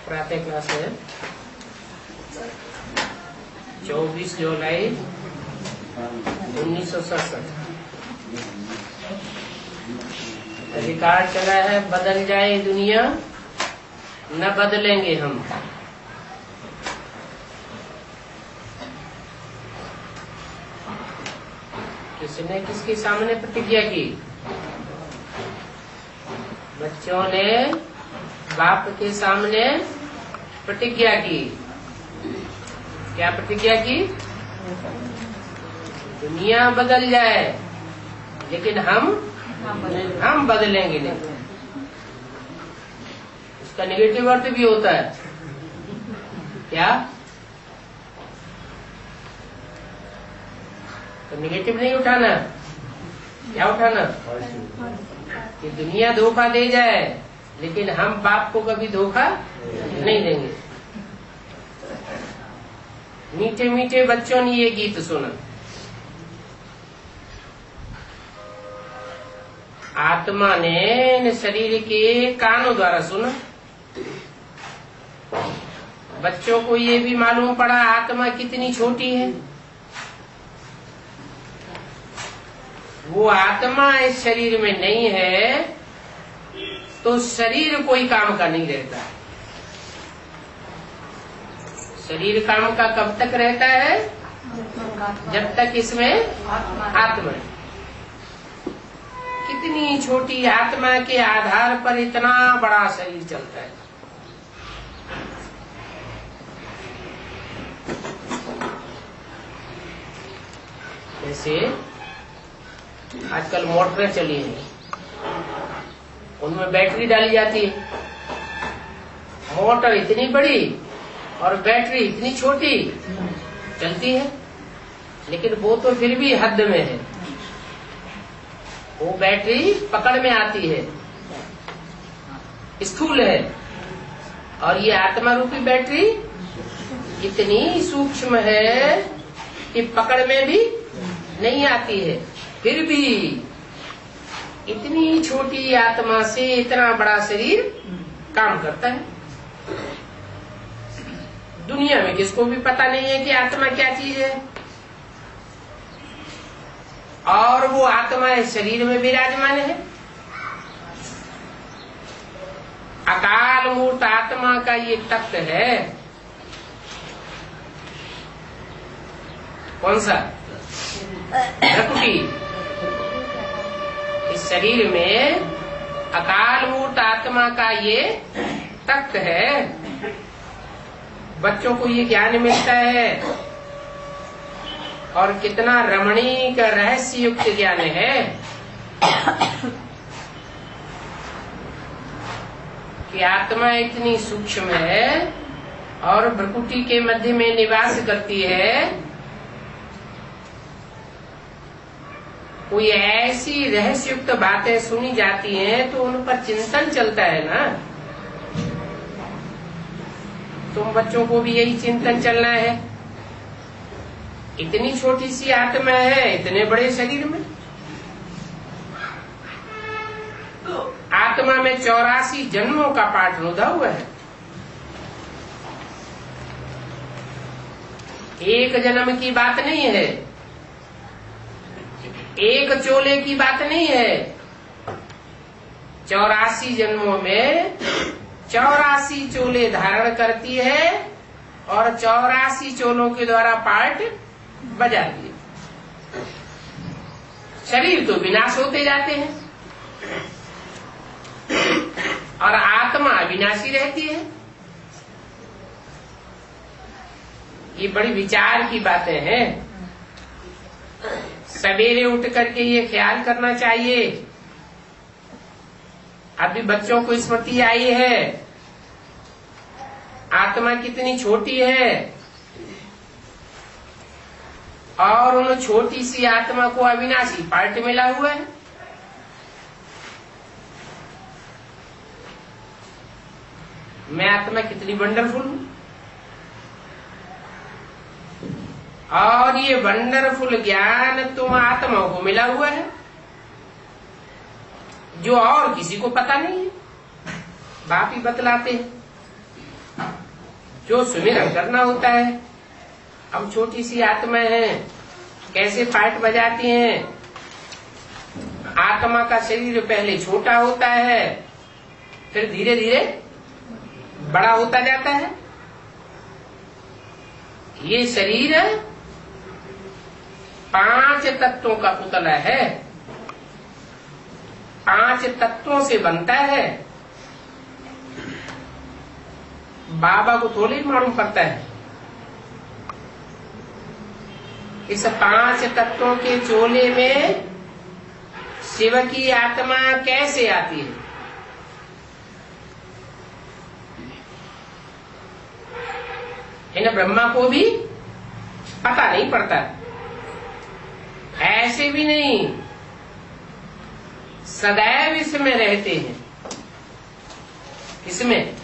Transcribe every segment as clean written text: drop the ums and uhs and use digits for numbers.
प्रातः क्लास है 24 जुलाई 1967। रिकॉर्ड चला है बदल जाए दुनिया न बदलेंगे हम। किसने किसके सामने प्रतिज्ञा की? बच्चों ने बाप के सामने प्रतिज्ञा की। क्या प्रतिज्ञा की? दुनिया बदल जाए लेकिन हम बदलेंगे नहीं। उसका नेगेटिव अर्थ भी होता है। क्या? तो नेगेटिव नहीं उठाना, क्या उठाना? कि दुनिया धोखा दे जाए लेकिन हम बाप को कभी धोखा नहीं देंगे। मीठे मीठे बच्चों ने ये गीत सुना। आत्मा ने शरीर के कानों द्वारा सुना। बच्चों को ये भी मालूम पड़ा आत्मा कितनी छोटी है। वो आत्मा इस शरीर में नहीं है तो शरीर कोई काम का नहीं रहता। शरीर काम का कब तक रहता है? जब तक इसमें आत्मा है। कितनी छोटी आत्मा के आधार पर इतना बड़ा शरीर चलता है। जैसे आजकल मोटरें चली हैं, उनमें बैटरी डाली जाती है। मोटर इतनी बड़ी और बैटरी इतनी छोटी चलती है, लेकिन वो तो फिर भी हद में है। वो बैटरी पकड़ में आती है, स्थूल है, और ये आत्मा रूपी बैटरी इतनी सूक्ष्म है कि पकड़ में भी नहीं आती है। फिर भी इतनी छोटी आत्मा से इतना बड़ा शरीर काम करता है। दुनिया में किसको भी पता नहीं है कि आत्मा क्या चीज है, और वो आत्मा इस शरीर में विराजमान है। अकाल मूर्त आत्मा का ये तत्व है। कौन सा? प्रकृति। इस शरीर में अकाल मूर्त आत्मा का ये तत्व है। बच्चों को ये ज्ञान मिलता है, और कितना रमणीक रहस्य युक्त ज्ञान है कि आत्मा इतनी सूक्ष्म है और प्रकृति के मध्य में निवास करती है। कोई ऐसी रहस्युक्त बातें सुनी जाती हैं तो उन पर चिंतन चलता है ना। तुम बच्चों को भी यही चिंतन चलना है। इतनी छोटी सी आत्मा है इतने बड़े शरीर में। आत्मा में 84 जन्मों का पाठ लुधा हुआ है। एक जन्म की बात नहीं है, एक चोले की बात नहीं है। 84 जन्मों में 84 चोले धारण करती है और 84 चोलों के द्वारा पाठ बजाती है। शरीर तो विनाश होते जाते हैं और आत्मा अविनाशी रहती है। ये बड़ी विचार की बातें हैं। सवेरे उठ करके ये ख्याल करना चाहिए। अभी बच्चों को स्मृति आई है आत्मा कितनी छोटी है, और उन छोटी सी आत्मा को अविनाशी पार्ट मिला हुआ है। मैं आत्मा कितनी वंडरफुल हूं, और ये वंडरफुल ज्ञान तुम आत्मा को मिला हुआ है जो और किसी को पता नहीं है। बाप ही बतलाते हैं। जो सुमिरन करना होता है। हम छोटी सी आत्मा है, कैसे पाठ बजाती हैं। आत्मा का शरीर पहले छोटा होता है, फिर धीरे धीरे बड़ा होता जाता है। ये शरीर 5 तत्वों का पुतला है, 5 तत्वों से बनता है। बाबा को थोड़ी मालूम पड़ता है। इस 5 तत्वों के चोले में शिव की आत्मा कैसे आती है इन ब्रह्मा को भी पता नहीं पड़ता। ऐसे भी नहीं, सदैव इसमें रहते हैं। इसमें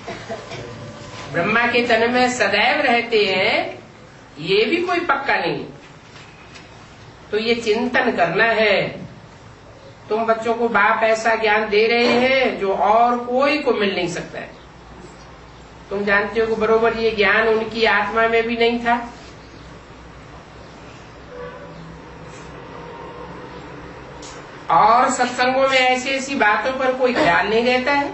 ब्रह्मा के तन में सदैव रहते हैं, ये भी कोई पक्का नहीं। तो ये चिंतन करना है। तुम बच्चों को बाप ऐसा ज्ञान दे रहे हैं जो और कोई को मिल नहीं सकता है। तुम जानते हो कि बरोबर ये ज्ञान उनकी आत्मा में भी नहीं था। और सत्संगों में ऐसी ऐसी बातों पर कोई ख्याल नहीं रहता है।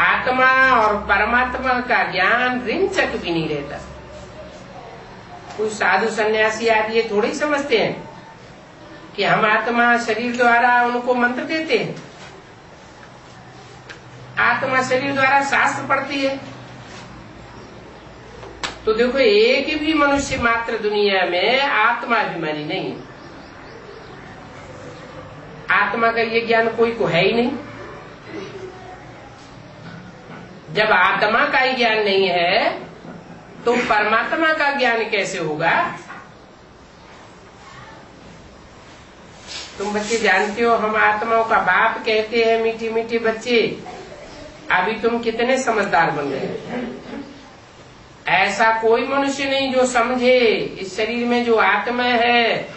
आत्मा और परमात्मा का ज्ञान रिंचक भी नहीं रहता। कोई साधु सन्यासी आदि ये थोड़ी समझते हैं कि हम आत्मा शरीर द्वारा उनको मंत्र देते हैं। आत्मा शरीर द्वारा शास्त्र पढ़ती है। तो देखो, एक भी मनुष्य मात्र दुनिया में आत्मा अभिमानी नहीं है। आत्मा का ये ज्ञान कोई को है ही नहीं। जब आत्मा का ही ज्ञान नहीं है तो परमात्मा का ज्ञान कैसे होगा? तुम बच्चे जानते हो, हम आत्माओं का बाप कहते हैं मीठी मीठी बच्चे। अभी तुम कितने समझदार बन गए। ऐसा कोई मनुष्य नहीं जो समझे इस शरीर में जो आत्मा है,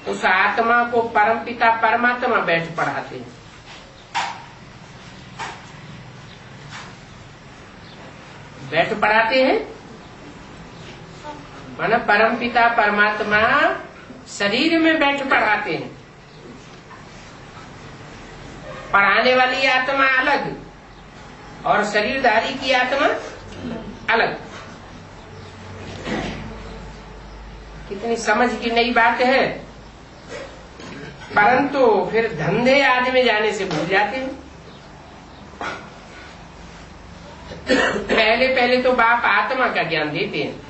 उस आत्मा को परमपिता परमात्मा बैठ पढ़ाते हैं। बैठ पढ़ाते हैं माना परमपिता परमात्मा शरीर में बैठ पढ़ाते हैं। पढ़ाने वाली आत्मा अलग और शरीरधारी की आत्मा अलग। कितनी समझ की नई बात है। परंतु फिर धंधे आदि में जाने से भूल जाते हैं। पहले पहले तो बाप आत्मा का ज्ञान देते हैं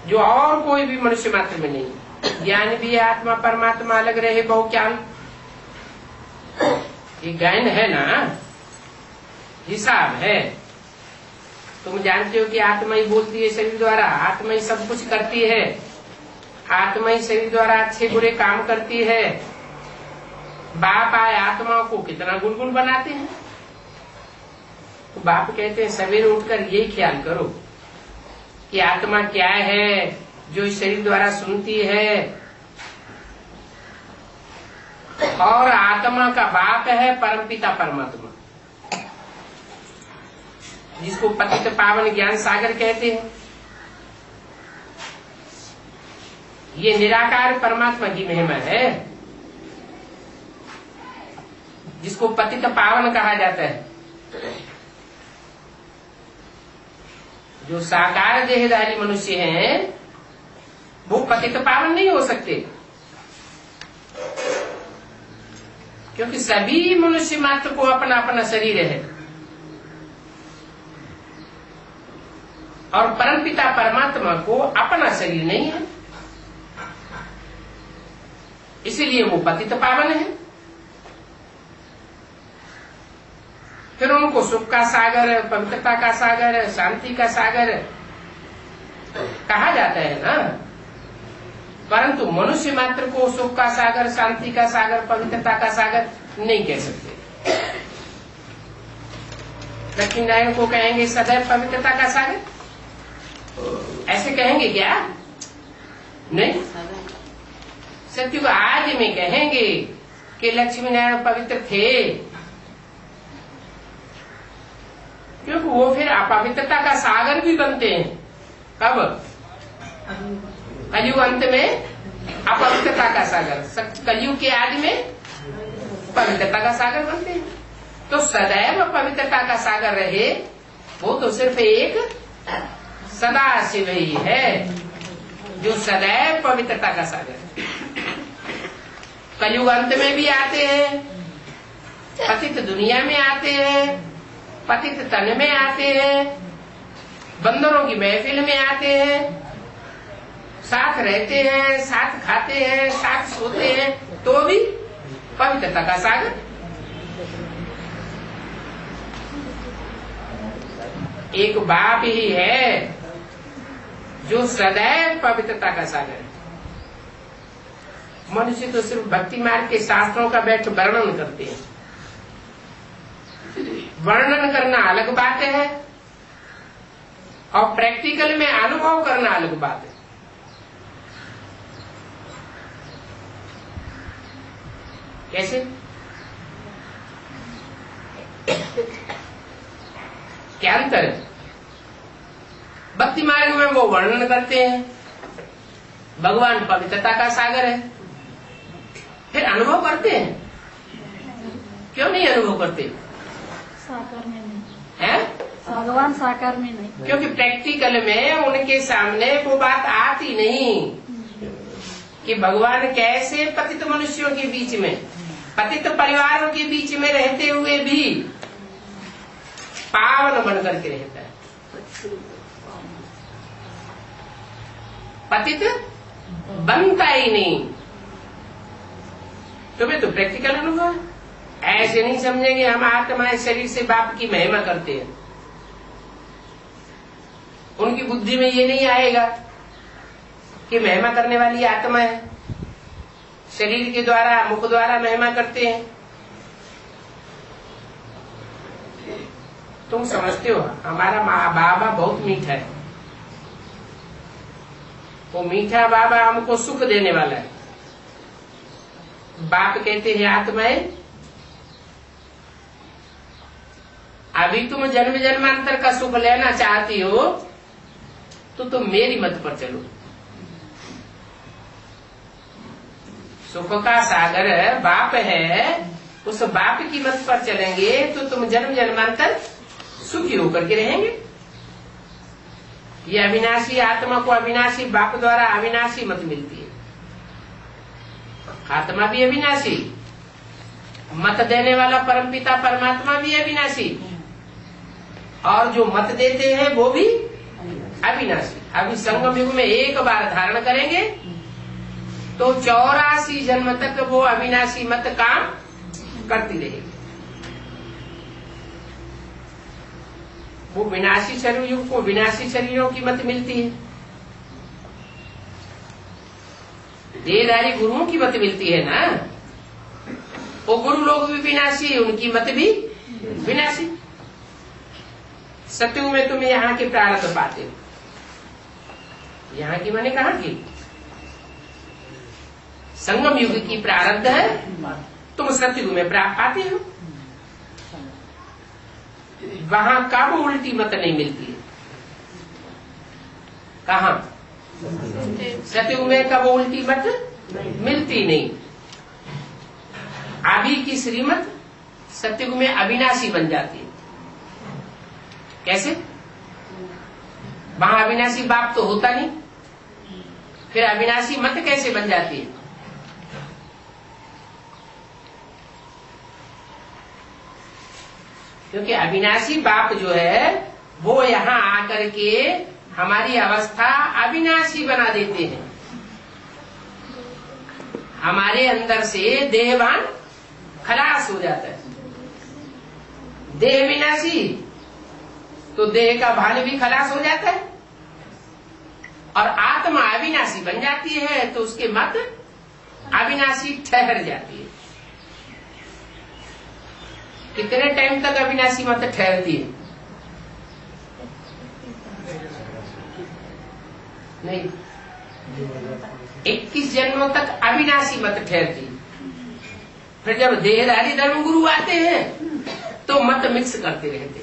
जो और कोई भी मनुष्य मात्र में नहीं। ज्ञान भी आत्मा परमात्मा अलग रहे बहु ज्ञान, ये ज्ञान है ना, हिसाब है। तुम जानते हो कि आत्मा ही बोलती है शरीर द्वारा, आत्मा ही सब कुछ करती है, आत्मा ही शरीर द्वारा अच्छे बुरे काम करती है। बाप आए आत्माओं को कितना गुणगुण बनाते हैं। तो बाप कहते हैं सवेरे उठकर ये ख्याल करो कि आत्मा क्या है जो इस शरीर द्वारा सुनती है, और आत्मा का बाप है परमपिता परमात्मा, जिसको पतित पावन ज्ञान सागर कहते हैं। ये निराकार परमात्मा की महिमा है, जिसको पतित पावन कहा जाता है। जो साकार देहधारी मनुष्य हैं वो पतित पावन नहीं हो सकते, क्योंकि सभी मनुष्य मात्र को अपना अपना शरीर है और परमपिता परमात्मा को अपना शरीर नहीं है, इसीलिए वो पतित पावन है। फिर उनको सुख का सागर, पवित्रता का सागर, शांति का सागर कहा जाता है ना। परंतु मनुष्य मात्र को सुख का सागर, शांति का सागर, पवित्रता का सागर नहीं कह सकते। लक्ष्मी नारायण को कहेंगे सदैव पवित्रता का सागर, ऐसे कहेंगे क्या? नहीं। सत्य को आज में कहेंगे कि लक्ष्मी नारायण पवित्र थे, क्योंकि वो फिर अपवित्रता का सागर भी बनते हैं। कब? कलयुग अंत में अपवित्रता का सागर, कलयुग के आदि में पवित्रता का सागर बनते हैं। तो सदैव पवित्रता का सागर रहे वो तो सिर्फ एक सदा शिव ही है जो सदैव पवित्रता का सागर है। कलयुग अंत में भी आते हैं, पतित दुनिया में आते हैं, पतित तन में आते हैं, बंदरों की महफिल में आते हैं, साथ रहते हैं, साथ खाते हैं, साथ सोते हैं, तो भी पवित्रता का सागर। एक बाप ही है जो सदैव पवित्रता का सागर है। मनुष्य तो सिर्फ भक्ति मार्ग के शास्त्रों का बैठ वर्णन करते हैं। वर्णन करना अलग बात है और प्रैक्टिकल में अनुभव करना अलग बात है। कैसे? क्या अंतर है? भक्ति मार्ग में वो वर्णन करते हैं, भगवान पवित्रता का सागर है, फिर अनुभव करते हैं। क्यों नहीं अनुभव करते? साकार में नहीं है? भगवान साकार में नहीं, क्योंकि प्रैक्टिकल में उनके सामने वो बात आती नहीं कि भगवान कैसे पतित मनुष्यों के बीच में, पतित परिवारों के बीच में रहते हुए भी पावन बन करके रहता है। पतित बनता ही नहीं। तुम्हें तो प्रैक्टिकल अनुभव है। ऐसे नहीं समझेंगे हम आत्मा इस शरीर से बाप की महिमा करते हैं। उनकी बुद्धि में ये नहीं आएगा कि महिमा करने वाली आत्मा है, शरीर के द्वारा मुख द्वारा महिमा करते हैं। तुम समझते हो हमारा बाबा बहुत मीठा है, वो मीठा बाबा हमको सुख देने वाला है। बाप कहते हैं आत्माएं अभी तुम जन्म जन्मांतर का सुख लेना चाहती हो तो तुम मेरी मत पर चलो। सुख का सागर बाप है, उस बाप की मत पर चलेंगे तो तुम जन्म जन्मांतर सुखी होकर के रहेंगे। ये अविनाशी आत्मा को अविनाशी बाप द्वारा अविनाशी मत मिलती है। आत्मा भी अविनाशी, मत देने वाला परमपिता परमात्मा भी अविनाशी, और जो मत देते हैं वो भी अविनाशी। अभी संगम युग में एक बार धारण करेंगे तो 84 जन्म तक वो अविनाशी मत काम करती रहेगी। वो विनाशी शरीर युग को विनाशी शरीरों की मत मिलती है, देहधारी गुरुओं की मत मिलती है ना। वो गुरु लोग भी विनाशी, उनकी मत भी विनाशी। सत्युग में तुम यहाँ के प्रारब्ध पाते हो, यहाँ की मैंने कहा कि संगम युग की प्रारब्ध है, तुम सत्युग में प्राप्त पाते हो। वहां कब उल्टी मत नहीं मिलती है? कहा? सत्युग में कब उल्टी मत मिलती नहीं। अभी की श्रीमत सत्युग में अविनाशी बन जाती है। कैसे? वहां अविनाशी बाप तो होता नहीं, फिर अविनाशी मत कैसे बन जाती है? क्योंकि अविनाशी बाप जो है वो यहाँ आकर के हमारी अवस्था अविनाशी बना देते हैं। हमारे अंदर से देहवान खलास हो जाता है। देह विनाशी तो देह का भान भी खलास हो जाता है, और आत्मा अविनाशी बन जाती है तो उसके मत अविनाशी ठहर जाती है। कितने टाइम तक अविनाशी मत ठहरती है? नहीं, 21 जन्मों तक अविनाशी मत ठहरती। फिर जब देहधारी धर्म गुरु आते हैं तो मत मिक्स करते रहते।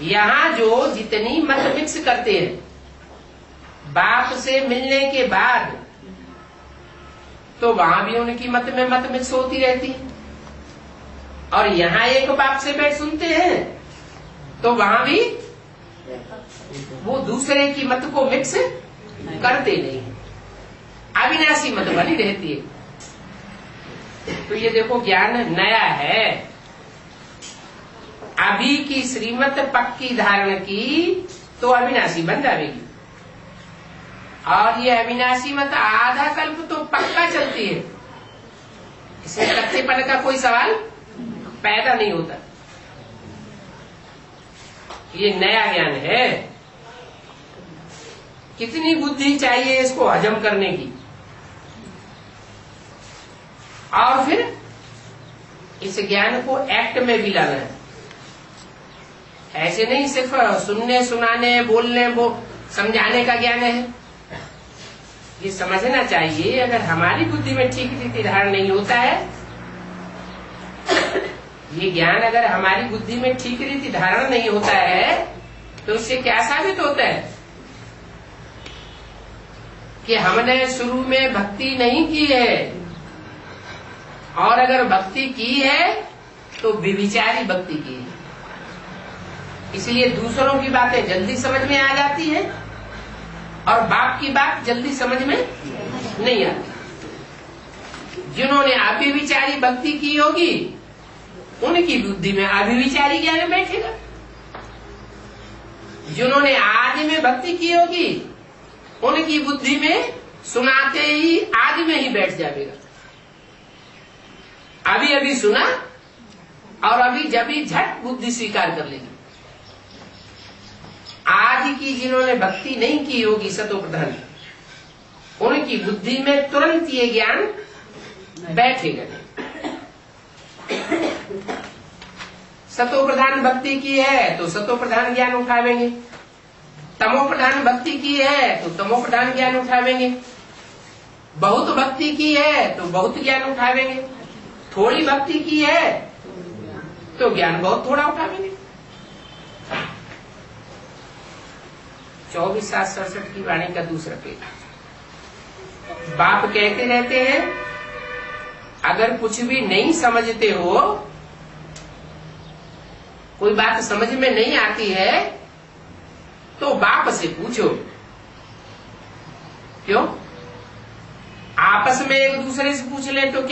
यहाँ जो जितनी मत मिक्स करते हैं बाप से मिलने के बाद, तो वहां भी उनकी मत में मत मिक्स होती रहती है। और यहाँ एक बाप से बैठ सुनते हैं तो वहां भी वो दूसरे की मत को मिक्स करते नहीं, अविनाशी मत बनी रहती है। तो ये देखो ज्ञान नया है। अभी की श्रीमत पक्की धारण की तो अविनाशी बन जाएगी, और ये अविनाशी मत आधा कल्प तो पक्का चलती है, इसमें कच्चेपन का कोई सवाल पैदा नहीं होता। ये नया ज्ञान है। कितनी बुद्धि चाहिए इसको हजम करने की, और फिर इस ज्ञान को एक्ट में भी लाना है। ऐसे नहीं सिर्फ सुनने सुनाने बोलने वो समझाने का ज्ञान है। ये समझना चाहिए अगर हमारी बुद्धि में ठीक रीति धारण नहीं होता है, ये ज्ञान अगर हमारी बुद्धि में ठीक रीति धारण नहीं होता है तो इससे क्या साबित होता है कि हमने शुरू में भक्ति नहीं की है, और अगर भक्ति की है तो विविचारी भक्ति की है। इसलिए दूसरों की बातें जल्दी समझ में आ जाती है और बाप की बात जल्दी समझ में नहीं आती। जिन्होंने अभिविचारी भक्ति की होगी उनकी बुद्धि में अभिविचारी ज्ञान बैठेगा, जिन्होंने आदि में भक्ति की होगी उनकी बुद्धि में सुनाते ही आदि में ही बैठ जाएगा। अभी अभी सुना और अभी जब ही झट बुद्धि स्वीकार कर लेगी। आदि की जिन्होंने भक्ति नहीं की होगी सतो प्रधान, उनकी बुद्धि में तुरंत ये ज्ञान बैठेगा नहीं। सतो प्रधान भक्ति की है तो सतो प्रधान ज्ञान उठावेंगे, तमो प्रधान भक्ति की है तो तमो प्रधान ज्ञान उठावेंगे, बहुत भक्ति की है तो बहुत ज्ञान उठावेंगे, थोड़ी भक्ति की है तो ज्ञान बहुत थोड़ा उठावेंगे। 24-7-67 की वाणी का दूसरा पेज। बाप कहते रहते हैं अगर कुछ भी नहीं समझते हो, कोई बात समझ में नहीं आती है तो बाप से पूछो। क्यों? आपस में एक दूसरे से पूछ ले तो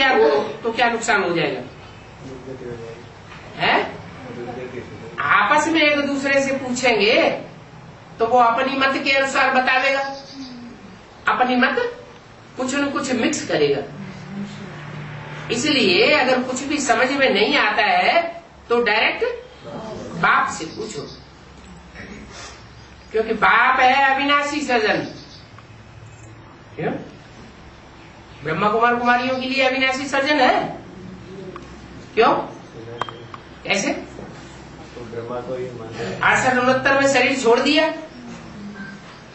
क्या नुकसान हो जाएगा? है? आपस में एक दूसरे से पूछेंगे तो वो अपनी मत के अनुसार बतावेगा, अपनी मत कुछ न कुछ मिक्स करेगा। इसलिए अगर कुछ भी समझ में नहीं आता है तो डायरेक्ट बाप से पूछो, क्योंकि बाप है अविनाशी सृजन। क्यों? ब्रह्मा कुमार कुमारियों के लिए अविनाशी सर्जन है। क्यों? कैसे? 68-69 में शरीर छोड़ दिया,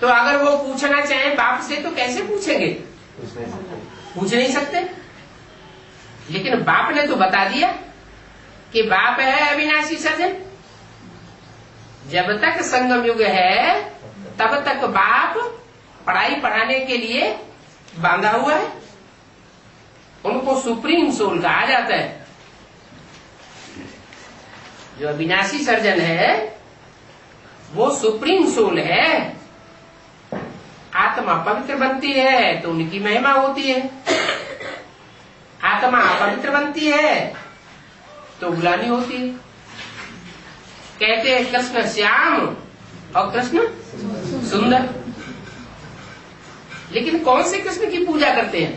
तो अगर वो पूछना चाहे बाप से तो कैसे पूछेंगे? पूछ नहीं सकते। लेकिन बाप ने तो बता दिया कि बाप है अविनाशी सर्जन। जब तक संगम युग है तब तक बाप पढ़ाई पढ़ाने के लिए बांधा हुआ है। उनको सुप्रीम सोल कहा जाता है। जो अविनाशी सर्जन है वो सुप्रीम सोल है। आत्मा पवित्र बनती है तो उनकी महिमा होती है, आत्मा अपवित्र बनती है तो ग्लानि होती है। कहते हैं कृष्ण श्याम और कृष्ण सुंदर। लेकिन कौन से कृष्ण की पूजा करते हैं?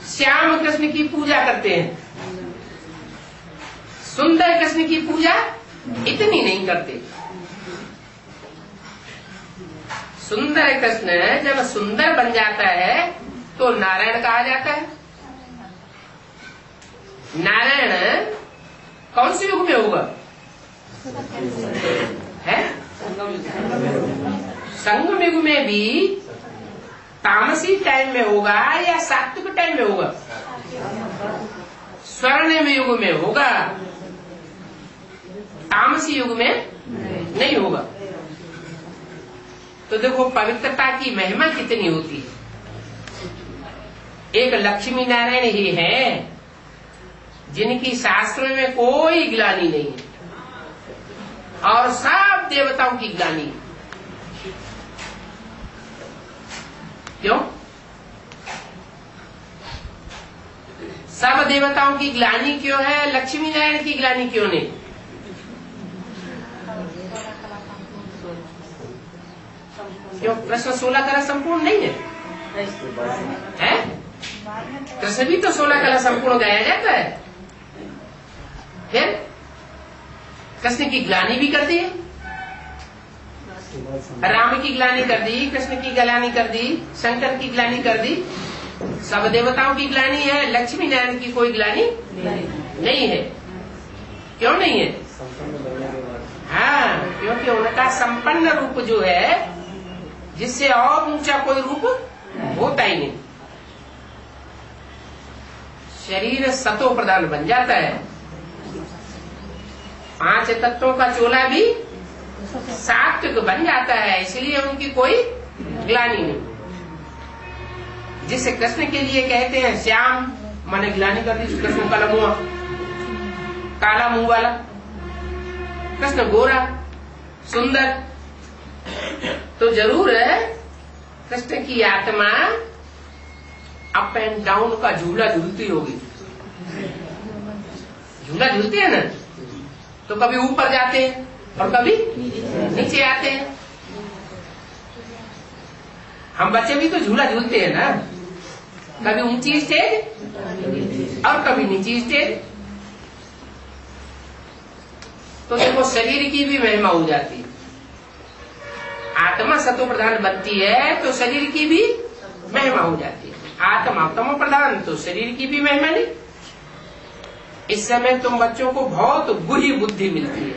श्याम कृष्ण की पूजा करते हैं, सुंदर कृष्ण की पूजा इतनी नहीं करते। सुंदर कृष्ण जब सुंदर बन जाता है तो नारायण कहा जाता है। नारायण कौन से युग में होगा? है संगम युग में भी तामसी टाइम में होगा या सात्विक टाइम में होगा? स्वर्णिम युग में होगा, तामसी युग में नहीं होगा। तो देखो पवित्रता की महिमा कितनी होती है। एक लक्ष्मी नारायण ही है जिनकी शास्त्रों में कोई ग्लानि नहीं है और सब देवताओं की ग्लानि है। क्यों? सब देवताओं की ग्लानि क्यों है, लक्ष्मी नारायण की ग्लानि क्यों नहीं? क्यों? कृष्ण 16 कला संपूर्ण नहीं है? कृष्ण भी तो 16 कला संपूर्ण गाया जाता है। फिर कृष्ण की ग्लानि भी कर दी, राम की ग्लानि कर दी, कृष्ण की ग्लानि कर दी, शंकर की ग्लानि कर दी। सब देवताओं की ग्लानि है, लक्ष्मी नारायण की कोई ग्लानि नहीं है। क्यों नहीं है? हाँ, क्योंकि उनका संपन्न रूप जो है, जिससे और ऊंचा कोई रूप होता ही नहीं। शरीर सतो प्रधान बन जाता है, 5 तत्वों का चोला भी सात्विक बन जाता है, इसलिए उनकी कोई ग्लानि नहीं। जिसे कृष्ण के लिए कहते हैं श्याम, माने ग्लानि कर दी कृष्ण काला मुंह, काला मुंह वाला, कृष्ण गोरा सुंदर। तो जरूर है कृष्ण की आत्मा अप एंड डाउन का झूला झूलती होगी। झूला झूलती है ना, तो कभी ऊपर जाते हैं और कभी नीचे आते हैं। हम बच्चे भी तो झूला झूलते हैं ना, कभी ऊंची स्टेज और कभी नीची स्टेज। तो देखो शरीर की भी महिमा हो जाती है। आत्मा सतो प्रधान बनती है तो शरीर की भी महिमा हो जाती है। आत्मा तमो प्रधान तो शरीर की भी महिमा नहीं। इस समय तुम बच्चों को बहुत बुरी बुद्धि मिलती है,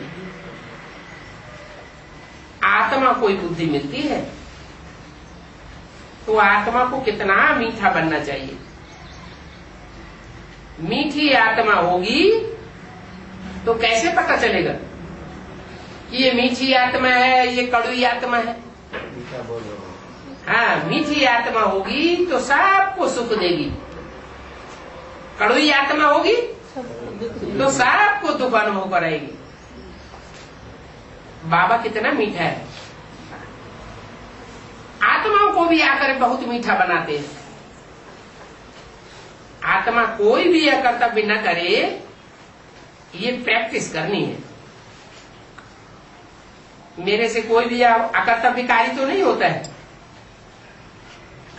आत्मा कोई बुद्धि मिलती है। तो आत्मा को कितना मीठा बनना चाहिए। मीठी आत्मा होगी तो कैसे पता चलेगा कि ये मीठी आत्मा है, ये कड़वी आत्मा है? हाँ, मीठी आत्मा होगी तो सबको सुख देगी, कड़वी आत्मा होगी तो सबको दुख अनुभव कराएगी। बाबा कितना मीठा है, आत्माओं को भी आकर बहुत मीठा बनाते हैं। आत्मा कोई भी अकर्तव्य न करे, ये प्रैक्टिस करनी है। मेरे से कोई भी अकर्तव्य कार्य तो नहीं होता है।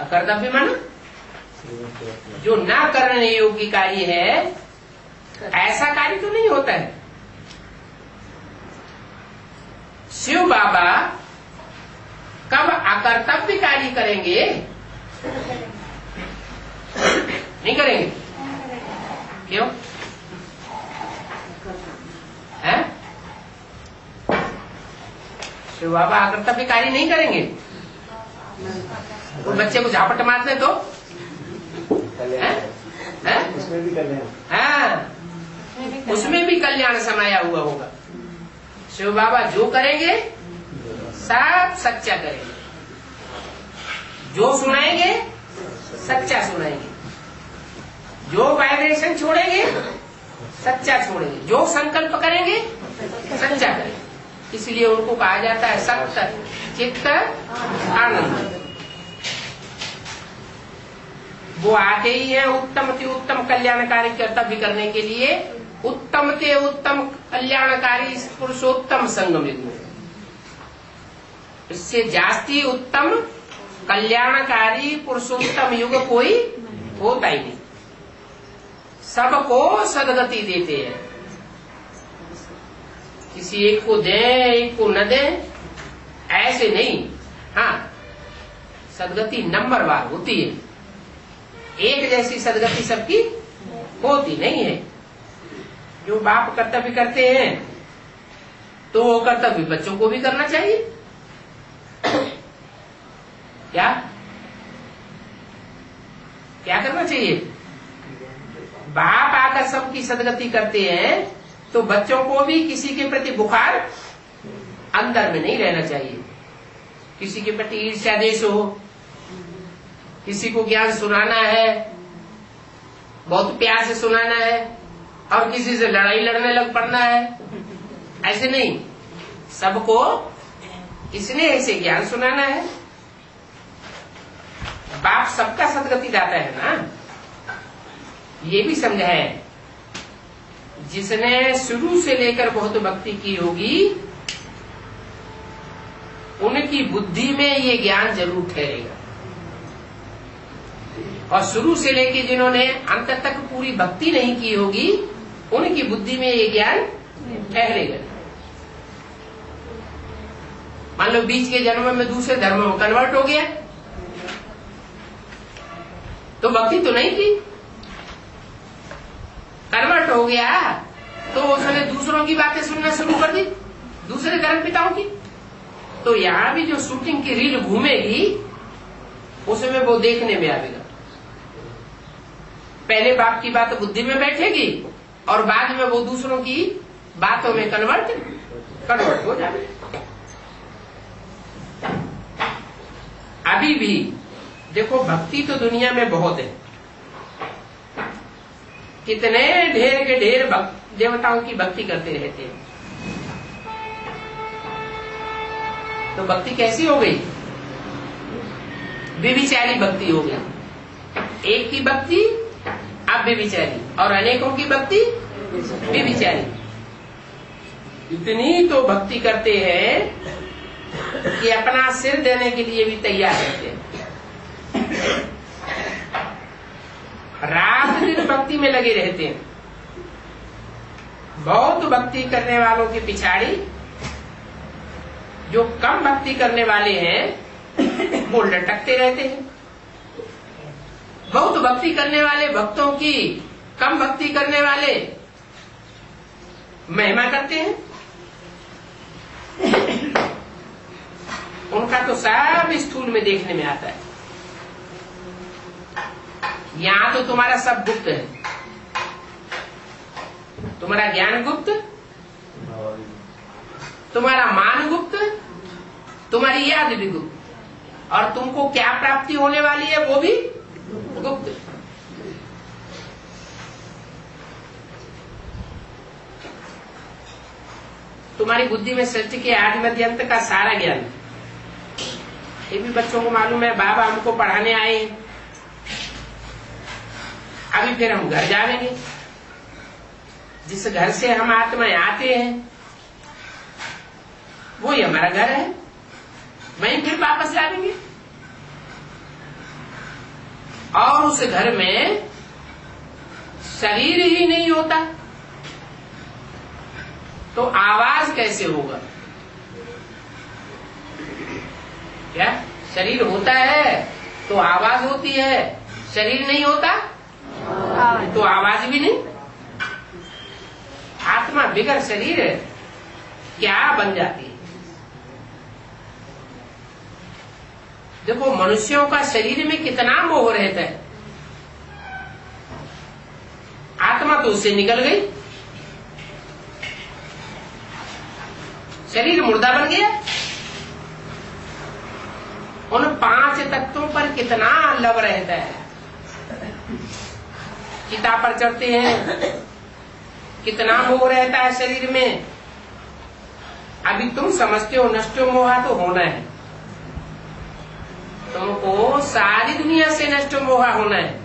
अकर्तव्य मानो जो ना करने योग्य कार्य है, ऐसा कार्य तो नहीं होता है। शिव बाबा कब अकर्तव्य कार्य करेंगे? नहीं करेंगे। क्यों? है? शिव बाबा अकर्तव्य कार्य नहीं करेंगे। वो बच्चे को झापट मारते तो उसमें भी कल्याण, हाँ, उसमें भी कल्याण समाया हुआ होगा। शिव बाबा जो करेंगे सब सच्चा करेंगे, जो सुनाएंगे सच्चा सुनाएंगे, जो वाइब्रेशन छोड़ेंगे सच्चा छोड़ेंगे, जो संकल्प करेंगे सच्चा करेंगे। इसलिए उनको कहा जाता है सत्य चित्त आनंद। वो आते ही है उत्तम से उत्तम कल्याणकारी कर्तव्य करने के लिए, उत्तम से उत्तम कल्याणकारी पुरुषोत्तम संगम युग में। इससे जास्ती उत्तम कल्याणकारी पुरुषोत्तम युग कोई होता ही नहीं। सबको सदगति देते हैं, किसी एक को दे एक को न दे ऐसे नहीं। हाँ, सदगति नंबरवार होती है, एक जैसी सदगति सबकी होती नहीं है। जो बाप कर्तव्य करते हैं तो वो कर्तव्य बच्चों को भी करना चाहिए। क्या क्या करना चाहिए? बाप कर सबकी सदगति करते हैं, तो बच्चों को भी किसी के प्रति बुखार अंदर में नहीं रहना चाहिए। किसी के प्रति ईर्ष्या देश हो, किसी को ज्ञान सुनाना है, बहुत प्यार से सुनाना है, और किसी से लड़ाई लड़ने लग पड़ना है, ऐसे नहीं। सबको स्नेह से ज्ञान सुनाना है। बाप सबका सदगति दाता है ना, ये भी समझा है। जिसने शुरू से लेकर बहुत भक्ति की होगी, उनकी बुद्धि में ये ज्ञान जरूर ठहरेगा। और शुरू से लेकर जिन्होंने अंत तक पूरी भक्ति नहीं की होगी, उनकी बुद्धि में ये ज्ञान ठहरेगा। मान लो बीच के जन्म में दूसरे धर्म में कन्वर्ट हो गया, तो भक्ति तो नहीं की। कन्वर्ट हो गया तो उसने दूसरों की बातें सुनना शुरू कर दी, दूसरे धर्म पिताओं की। तो यहाँ भी जो शूटिंग की रील घूमेगी, उसमें वो देखने में आएगा। पहले बाप की बात बुद्धि में बैठेगी, और बाद में वो दूसरों की बातों में कन्वर्ट हो जाएगी। अभी भी देखो, भक्ति तो दुनिया में बहुत है। कितने ढेर के ढेर देवताओं की भक्ति करते रहते हैं। तो भक्ति कैसी हो गई? व्यभिचारी भक्ति हो गई। एक की भक्ति अब व्यभिचारी, और अनेकों की भक्ति व्यभिचारी। इतनी तो भक्ति करते हैं कि अपना सिर देने के लिए भी तैयार रहते हैं। रात दिन भक्ति में लगे रहते हैं। बहुत भक्ति करने वालों के पिछाड़ी जो कम भक्ति करने वाले हैं, वो लटकते रहते हैं। बहुत भक्ति करने वाले भक्तों की कम भक्ति करने वाले महिमा करते हैं। उनका तो सब स्थूल में देखने में आता है। यहाँ तो तुम्हारा सब गुप्त है, तुम्हारा ज्ञान गुप्त, तुम्हारा मान गुप्त, तुम्हारी याद भी गुप्त, और तुमको क्या प्राप्ति होने वाली है वो भी गुप्त। तुम्हारी बुद्धि में सृष्टि के आदि मध्य अंत का सारा ज्ञान, ये भी बच्चों को मालूम है। बाबा हमको पढ़ाने आए, अभी फिर हम घर जाएंगे। जिस घर से हम आत्माएं आते हैं, वही हमारा घर है, वहीं फिर वापस जाएंगे। और उस घर में शरीर ही नहीं होता, तो आवाज कैसे होगा? क्या शरीर होता है तो आवाज होती है, शरीर नहीं होता तो आवाज भी नहीं। आत्मा बिगर शरीर क्या बन जाती है? देखो, मनुष्यों का शरीर में कितना मोह रहता है। आत्मा तो उससे निकल गई, शरीर मुर्दा बन गया। उन 5 तत्वों पर कितना लव रहता है। चिता पर चढ़ते हैं, कितना मोह रहता है शरीर में। अभी तुम समझते हो नष्टो मोहा तो होना है, तुमको सारी दुनिया से नष्टो मोहा होना है।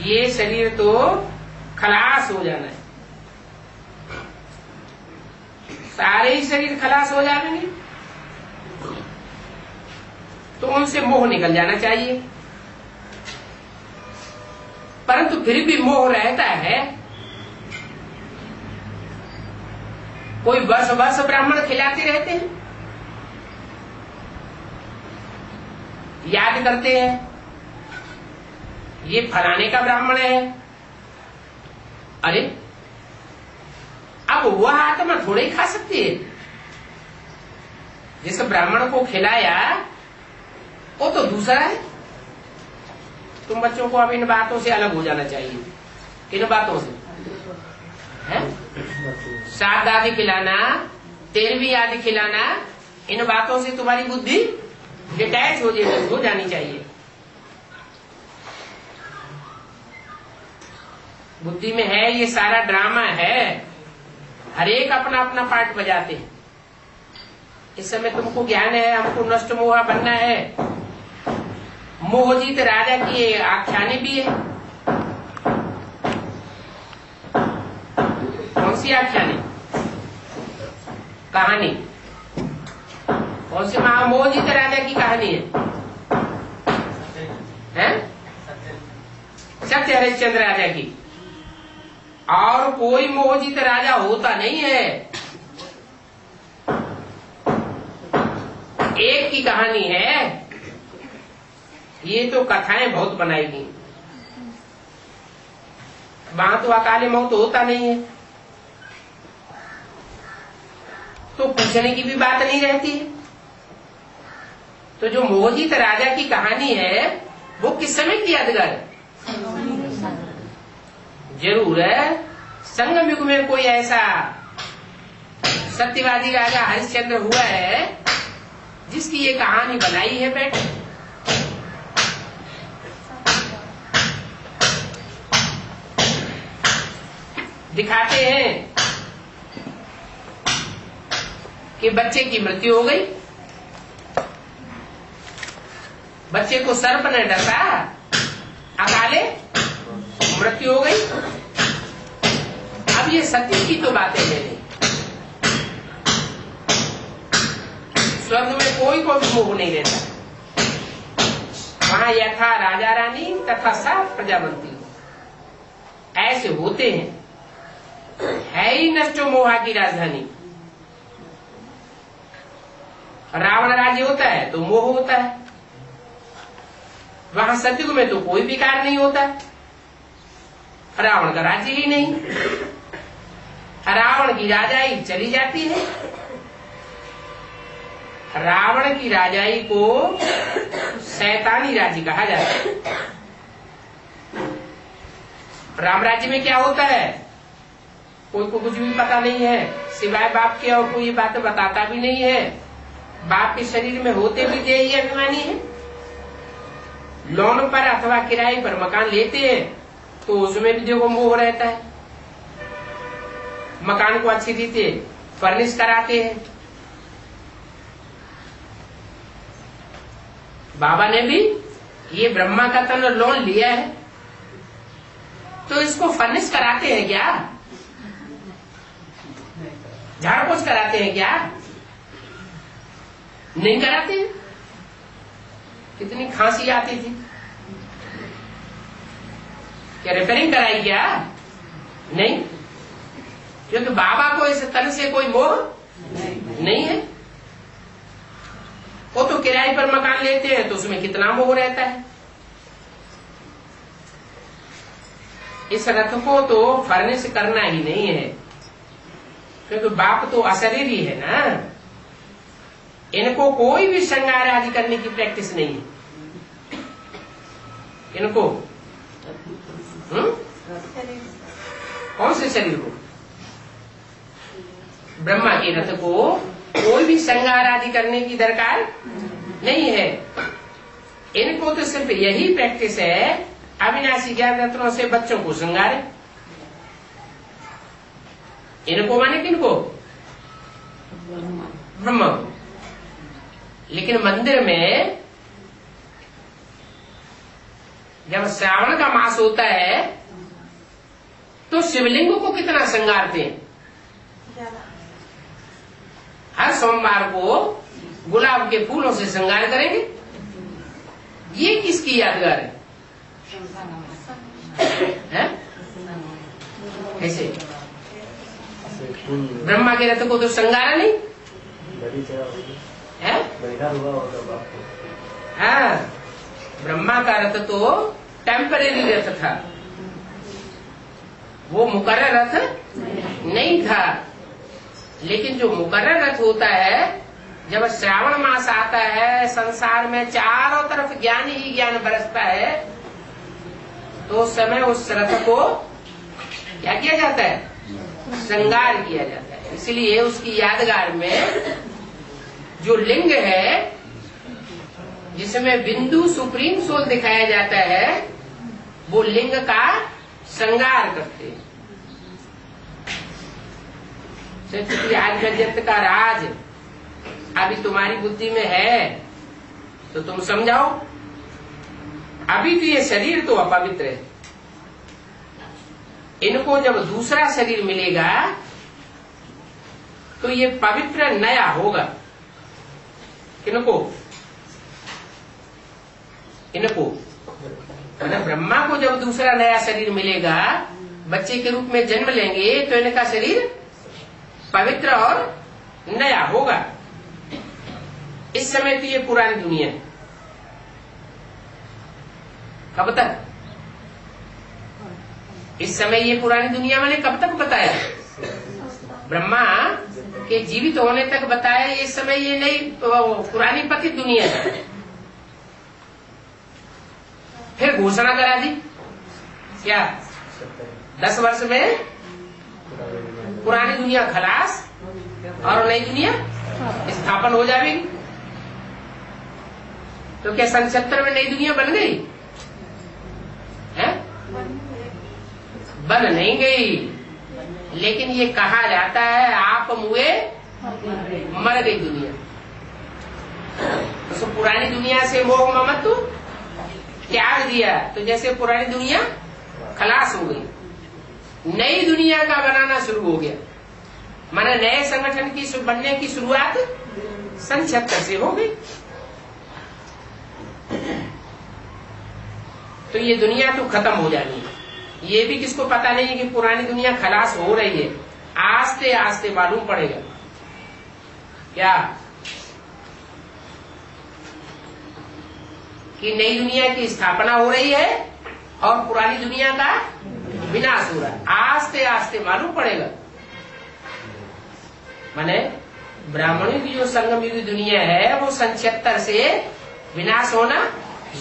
ये शरीर तो खलास हो जाना है, सारे ही शरीर खलास हो जाएंगे, तो उनसे मोह निकल जाना चाहिए। परंतु फिर भी मोह रहता है। कोई वर्ष वर्ष ब्राह्मण खिलाते रहते हैं, याद करते हैं ये फलाने का ब्राह्मण है। अरे अब वह आत्मा थोड़े ही खा सकती है। जिस ब्राह्मण को खिलाया वो तो दूसरा है। तुम बच्चों को अब इन बातों से अलग हो जाना चाहिए। किन बातों से है? श्राद्ध आदि खिलाना, 13वीं आदि खिलाना, इन बातों से तुम्हारी बुद्धि डिटैच हो जानी चाहिए। बुद्धि में है ये सारा ड्रामा है, हर एक अपना अपना पार्ट बजाते हैं। इस समय तुमको ज्ञान है हमको नष्ट मोहा बनना है। मोहजीत राजा की आख्याने भी है। कौन सी आख्याने? कहानी कौन सी? मोहजीत राजा की कहानी है? सत्य हरिश्चंद्र राजा की। और कोई मोहजीत राजा होता नहीं है, एक की कहानी है। ये तो कथाएं बहुत बनाई गई, वहां तो अकाले मौत होता नहीं है, तो पूछने की भी बात नहीं रहती है। तो जो मोहजीत राजा की कहानी है वो किस समय की यादगार है? जरूर है संगम युग में कोई ऐसा सत्यवादी राजा हरिश्चंद्र हुआ है जिसकी ये कहानी बनाई है। बैठ दिखाते हैं कि बच्चे की मृत्यु हो गई, बच्चे को सर्प ने डसा, अकाले मृत्यु हो गई। अब ये सती की तो बातें नहीं, स्वर्ग में कोई को भी मोह नहीं रहता। वहां यथा राजा रानी तथा सा प्रजापति ऐसे होते हैं। है ही नष्टो मोहा की राजधानी। रावण राज्य होता है तो मोह होता है, वहां सतयुग में तो कोई विकार नहीं होता। रावण का राज्य ही नहीं, रावण की राजाई चली जाती है। रावण की राजाई को शैतानी राज्य कहा जाता है। राम राज्य में क्या होता है कोई को कुछ भी पता नहीं है, सिवाय बाप के, और कोई ये बात बताता भी नहीं है। बाप के शरीर में होते भी देही अभिमानी है। लोन पर अथवा किराए पर मकान लेते हैं तो उसमें भी देखो मोह रहता है। मकान को अच्छी रीति फर्निश कराते हैं। बाबा ने भी ये ब्रह्मा का तन लोन लिया है तो इसको फर्निश कराते हैं क्या? झाड़ पोछ कराते हैं क्या? नहीं कराते। कितनी खांसी आती थी, क्या रिपेयरिंग कराई क्या? नहीं, क्योंकि बाबा को इस तन से कोई मोह नहीं है। वो तो किराए पर मकान लेते हैं तो उसमें कितना मोह रहता है। इस रथ को तो फर्निश करना ही नहीं है, क्योंकि बाप तो अशरीरी है ना। इनको कोई भी श्रृंगार आदि करने की प्रैक्टिस नहीं है। इनको कौन से शरीर को? ब्रह्मा के रथ को कोई भी श्रृंगार आदि करने की दरकार नहीं है। इनको तो सिर्फ यही प्रैक्टिस है, अविनाशी ज्ञान रत्नों से बच्चों को श्रृंगार। इनको माने किनको? ब्रह्मा को। लेकिन मंदिर में जब श्रावण का मास होता है तो शिवलिंग को कितना श्रृंगारते हैं। हर सोमवार को गुलाब के फूलों से श्रृंगार करेंगे। ये किसकी यादगार है? ऐसे ब्रह्मा के रथ को तो श्रृंगारा नहीं है। हाँ, ब्रह्मा का रथ तो टेम्परेरी रथ था, वो मुकर्रर रथ नहीं था। लेकिन जो मुकर्रर रथ होता है, जब श्रावण मास आता है, संसार में चारों तरफ ज्ञान ही ज्ञान बरसता है, तो उस समय उस रथ को क्या किया जाता है? श्रृंगार किया जाता है। इसलिए उसकी यादगार में जो लिंग है जिसमें बिंदु सुप्रीम सोल दिखाया जाता है, वो लिंग का श्रृंगार करते हैं। आध्यात्म का राज अभी तुम्हारी बुद्धि में है तो तुम समझाओ। अभी तो ये शरीर तो अपवित्र है, इनको जब दूसरा शरीर मिलेगा तो ये पवित्र नया होगा। किनको? इनको मतलब ब्रह्मा को जब दूसरा नया शरीर मिलेगा, बच्चे के रूप में जन्म लेंगे तो इनका शरीर पवित्र और नया होगा। इस समय तो ये पुरानी दुनिया है। कब तक? इस समय ये पुरानी दुनिया मैंने कब तक बताया? ब्रह्मा के जीवित होने तक बताया। इस समय ये नई पुरानी पतित दुनिया है। फिर घोषणा करा दी क्या 10 वर्ष में पुरानी दुनिया खलास और नई दुनिया स्थापन हो जाएगी। तो क्या 77 में नई दुनिया बन गई है? बन नहीं गई, लेकिन ये कहा जाता है आप मुए मर गई दुनिया। तो पुरानी दुनिया से मोह ममत्व त्याग दिया तो जैसे पुरानी दुनिया खलास हो गई, नई दुनिया का बनाना शुरू हो गया। माने नए संगठन की बनने की शुरुआत 77 से हो गई। तो ये दुनिया तो खत्म हो जानी है। ये भी किसको पता नहीं है कि पुरानी दुनिया खलास हो रही है। आस्ते आस्ते मालूम पड़ेगा क्या कि नई दुनिया की स्थापना हो रही है और पुरानी दुनिया का विनाश हो रहा है। आस्ते आस्ते मालूम पड़ेगा। माने ब्राह्मणों की जो संगम युग दुनिया है वो 77 से विनाश होना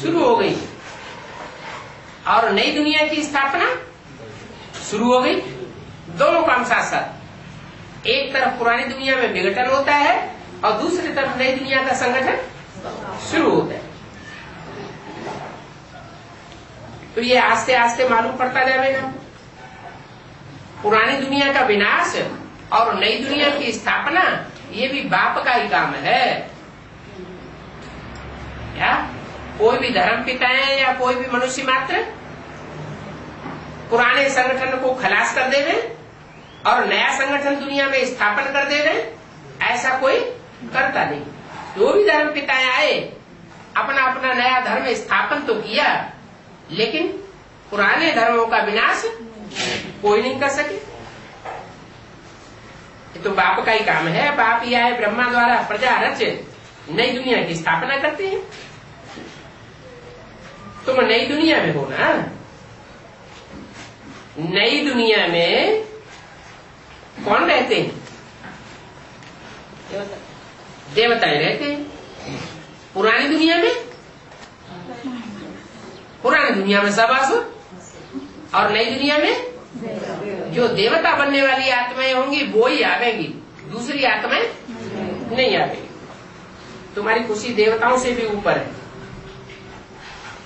शुरू हो गई और नई दुनिया की स्थापना शुरू हो गई। दोनों काम साथ साथ। एक तरफ पुरानी दुनिया में विघटन होता है और दूसरी तरफ नई दुनिया का संगठन शुरू होता है। तो ये आस्ते आस्ते मालूम पड़ता जाएगा। पुरानी दुनिया का विनाश और नई दुनिया की स्थापना ये भी बाप का ही काम है। क्या कोई भी धर्म पिता है या कोई भी मनुष्य मात्र पुराने संगठन को खलास कर देवे और नया संगठन दुनिया में स्थापन कर देवे, ऐसा कोई करता नहीं। जो भी धर्म पिताएं आए अपना अपना नया धर्म स्थापन तो किया, लेकिन पुराने धर्मों का विनाश कोई नहीं कर सके। ये तो बाप का ही काम है। बाप ही आए ब्रह्मा द्वारा प्रजा रच नई दुनिया की स्थापना करते हैं। तुम नई दुनिया में हो ना। नई दुनिया में कौन रहते हैं? देवताएं रहते हैं। पुरानी दुनिया में पुरानी दुनिया में सब आसुर और नई दुनिया में जो देवता बनने वाली आत्माएं होंगी वो ही आवेंगी, दूसरी आत्माएं नहीं आवेंगी। तुम्हारी खुशी देवताओं से भी ऊपर है।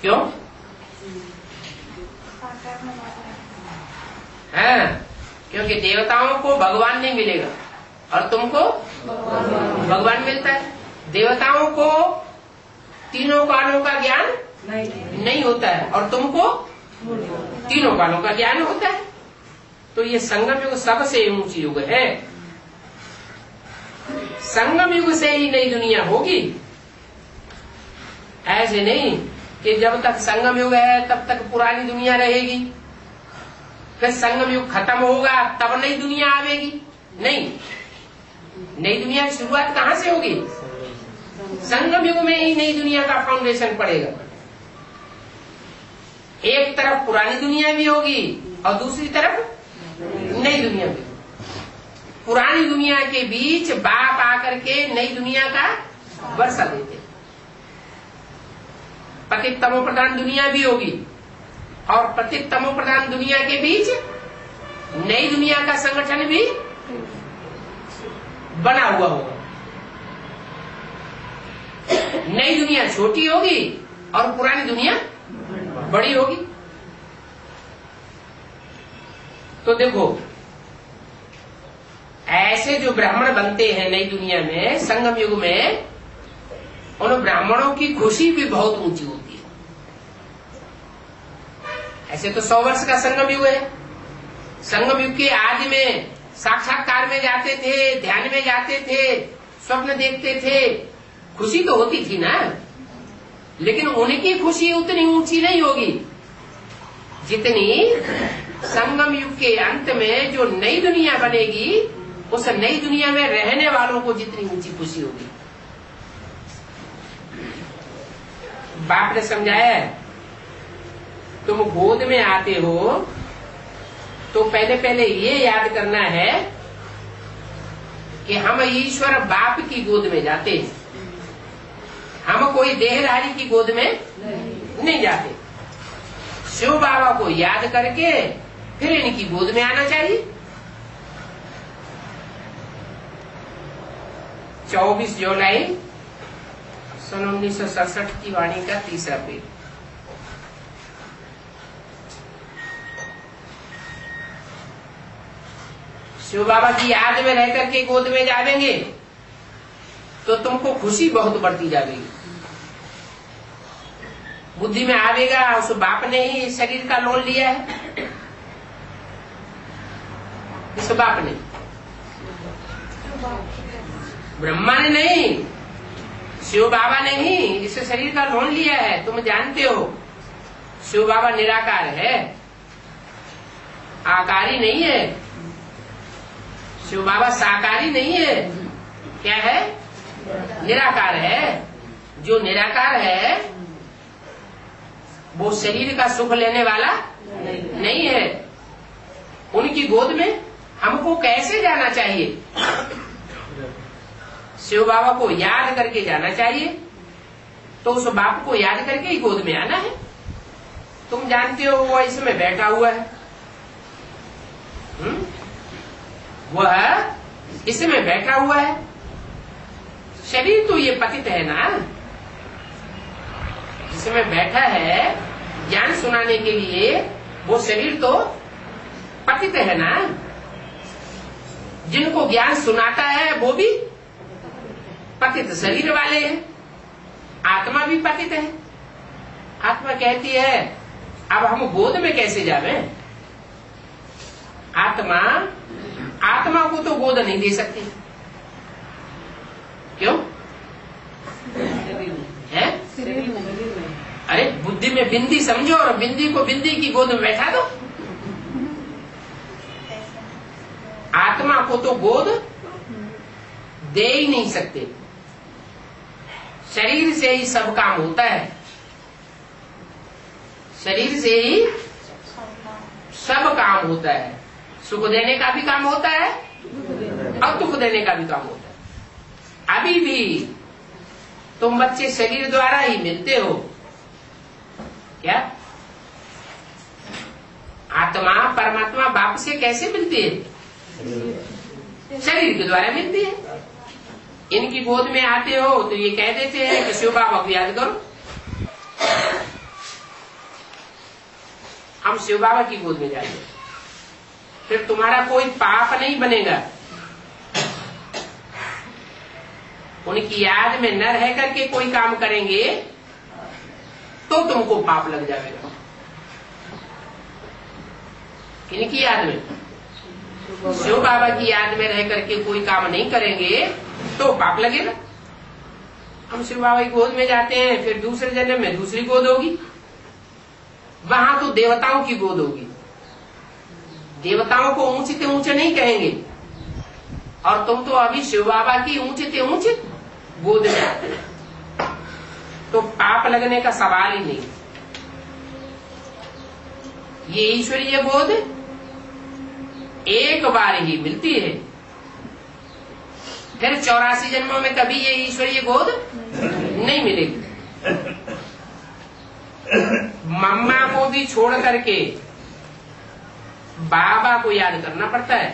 क्यों? हाँ, क्योंकि देवताओं को भगवान नहीं मिलेगा और तुमको भगवान मिलता है। देवताओं को तीनों कालों का ज्ञान नहीं होता है और तुमको तीनों कालों का ज्ञान होता है। तो ये संगम युग सबसे ऊंची युग है। संगम युग से ही नई दुनिया होगी। ऐसे नहीं कि जब तक संगम युग है तब तक पुरानी दुनिया रहेगी, फिर संगम युग खत्म होगा तब नई दुनिया आवेगी। नहीं, नई दुनिया की शुरुआत कहाँ से होगी? संगम युग में ही नई दुनिया का फाउंडेशन पड़ेगा। एक तरफ पुरानी दुनिया भी होगी और दूसरी तरफ नई दुनिया भी। पुरानी दुनिया के बीच बाप आकर के नई दुनिया का वर्षा देते। पतित तमो प्रधान दुनिया भी होगी और पतित तमो प्रधान दुनिया के बीच नई दुनिया का संगठन भी बना हुआ होगा। नई दुनिया छोटी होगी और पुरानी दुनिया बड़ी होगी। तो देखो, ऐसे जो ब्राह्मण बनते हैं नई दुनिया में, संगम युग में, उन ब्राह्मणों की खुशी भी बहुत ऊंची होती है। ऐसे तो 100 वर्ष का संगम युग है। संगम युग के आदि में साक्षात्कार में जाते थे, ध्यान में जाते थे, स्वप्न देखते थे, खुशी तो होती थी ना। लेकिन उनकी खुशी उतनी ऊंची नहीं होगी जितनी संगम युग के अंत में जो नई दुनिया बनेगी, उस नई दुनिया में रहने वालों को जितनी ऊंची खुशी होगी। बाप ने समझाया, तुम गोद में आते हो तो पहले पहले ये याद करना है कि हम ईश्वर बाप की गोद में जाते हैं, हम कोई देहधारी की गोद में नहीं जाते। शिव बाबा को याद करके फिर इनकी गोद में आना चाहिए। 24 जुलाई सन 1967 की वाणी का 3रा पेज। शिव बाबा की याद में रह करके गोद में जावेंगे तो तुमको खुशी बहुत बढ़ती जाएगी। बुद्धि में आवेगा उस बाप ने ही शरीर का लोन लिया है, इस बाप ने, ब्रह्मा ने नहीं, शिव बाबा ने ही इस शरीर का लोन लिया है। तुम जानते हो शिव बाबा निराकार है, आकारी नहीं है। शिव बाबा साकारी नहीं है, क्या है? निराकार है। जो निराकार है वो शरीर का सुख लेने वाला नहीं है। उनकी गोद में हमको कैसे जाना चाहिए? शिव बाबा को याद करके जाना चाहिए। तो उस बाप को याद करके ही गोद में आना है। तुम जानते हो वो इसमें बैठा हुआ है, वह इसमें बैठा हुआ है। शरीर तो ये पतित है ना, इसमें बैठा है ज्ञान सुनाने के लिए, वो शरीर तो पतित है ना। जिनको ज्ञान सुनाता है वो भी पतित शरीर वाले हैं। आत्मा भी पतित है। आत्मा कहती है अब हम गोद में कैसे जावे? आत्मा को तो गोद नहीं दे सकती। क्यों है? अरे बुद्धि में बिंदी समझो और बिंदी को बिंदी की गोद में बैठा दो। आत्मा को तो गोद दे ही नहीं सकते। शरीर से ही सब काम होता है, शरीर से ही सब काम होता है। सुख देने का भी काम होता है और दुख देने का भी काम होता है। अभी भी तुम बच्चे शरीर द्वारा ही मिलते हो क्या? आत्मा परमात्मा बाप से कैसे मिलती है? शरीर के द्वारा मिलती है। इनकी गोद में आते हो तो ये कह देते हैं कि शिव बाबा को याद करो। हम शिव बाबा की गोद में जाएंगे, फिर तुम्हारा कोई पाप नहीं बनेगा। उनकी याद में न रह करके कोई काम करेंगे तो तुमको पाप लग जाएगा। किनकी याद में? शिव बाबा की याद में रह करके कोई काम नहीं करेंगे तो पाप लगेगा। हम शिव बाबा की गोद में जाते हैं, फिर दूसरे जन्म में दूसरी गोद होगी, वहां तो देवताओं की गोद होगी। देवताओं को ऊंचे से ऊंचे नहीं कहेंगे, और तुम तो अभी शिव बाबा की ऊंचे से ऊंचे गोद में आते हैं, तो पाप लगने का सवाल ही नहीं। ये ईश्वरीय गोद एक बार ही मिलती है, फिर 84 जन्मों में कभी ये ईश्वरीय गोद नहीं मिलेगी। मम्मा को भी छोड़ करके बाबा को याद करना पड़ता है?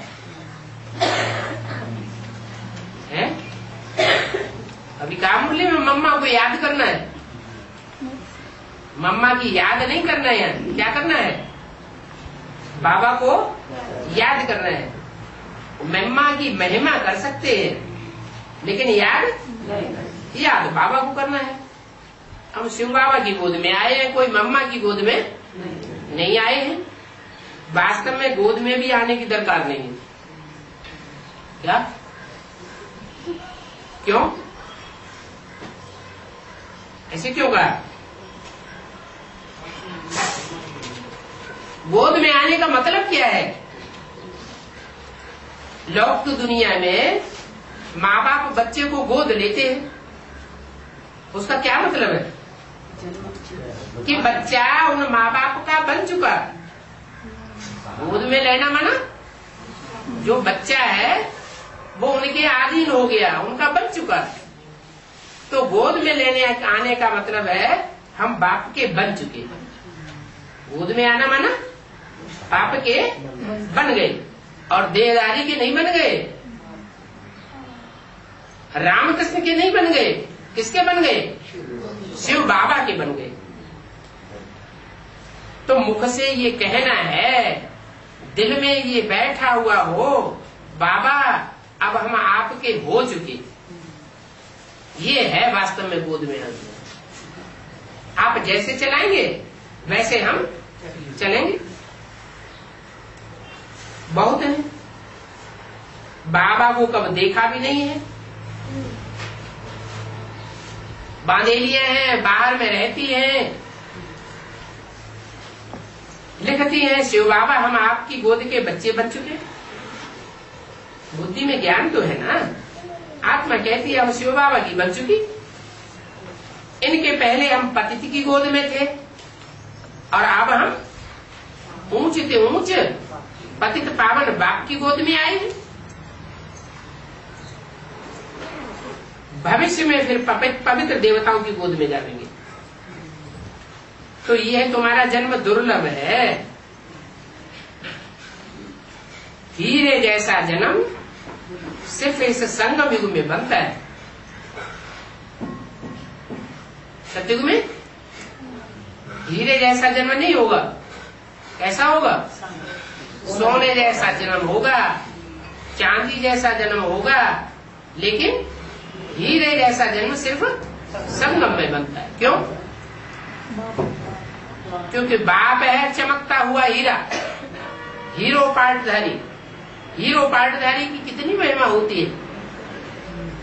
अभी काम मुरली में मम्मा को याद करना है, मम्मा की याद नहीं करना है। क्या करना है? बाबा को याद करना है। मम्मा की महिमा कर सकते हैं लेकिन याद बाबा को करना है। हम शिव बाबा की गोद में आए हैं, कोई मम्मा की गोद में नहीं आए हैं। वास्तव में गोद में भी आने की दरकार नहीं है। क्या? क्यों? ऐसे क्यों कहा? गोद में आने का मतलब क्या है? लौकिक दुनिया में माँ बाप बच्चे को गोद लेते हैं, उसका क्या मतलब है? कि बच्चा उन माँ बाप का बन चुका। गोद में लेना माना जो बच्चा है वो उनके अधीन हो गया, उनका बन चुका। तो गोद में लेने आने का मतलब है हम बाप के बन चुके। गोद में आना माना बाप के बन गए, और देहधारी के नहीं बन गए, रामकृष्ण के नहीं बन गए। किसके बन गए? शिव बाबा के बन गए। तो मुख से ये कहना है, दिल में ये बैठा हुआ हो, बाबा अब हम आपके हो चुके। ये है वास्तव में गोद में आना। आप जैसे चलाएंगे वैसे हम चलेंगे। बहुत है, बाबा को कब देखा भी नहीं है, बांधेलियां हैं, बाहर में रहती हैं, लिखती हैं शिव बाबा हम आपकी गोद के बच्चे बन चुके। बुद्धि में ज्ञान तो है ना। आत्मा कहती है हम शिव बाबा की बन चुकी। इनके पहले हम पतित की गोद में थे और अब हम ऊंच से ऊंच पतित पावन बाप की गोद में आए हैं। भविष्य में फिर पवित्र देवताओं की गोद में जाएंगे। तो यह तुम्हारा जन्म दुर्लभ है। हीरे जैसा जन्म सिर्फ इस संगम युग में बनता है। सतयुग में हीरे जैसा जन्म नहीं होगा। कैसा होगा? सोने जैसा जन्म होगा, चांदी जैसा जन्म होगा, लेकिन हीरे जैसा जन्म सिर्फ संगम में बनता है। क्यों? क्योंकि बाप है चमकता हुआ हीरा, हीरो पाटधारी। हीरो पाटधारी की कितनी महिमा होती है।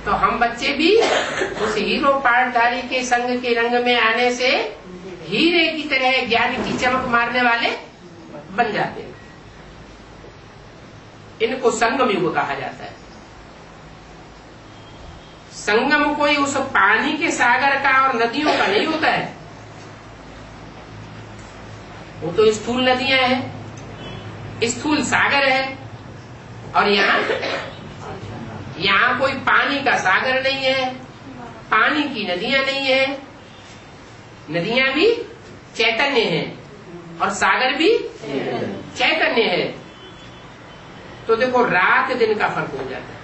तो हम बच्चे भी उस हीरो पाटधारी के संग के रंग में आने से हीरे की तरह ज्ञान की चमक मारने वाले बन जाते हैं। इनको संगम युग कहा जाता है। संगम कोई उस पानी के सागर का और नदियों का नहीं होता है। वो तो स्थूल नदियां हैं, स्थूल सागर है, और यहाँ कोई पानी का सागर नहीं है, पानी की नदियां नहीं है। नदियां भी चैतन्य हैं और सागर भी चैतन्य है। तो देखो रात दिन का फर्क हो जाता है।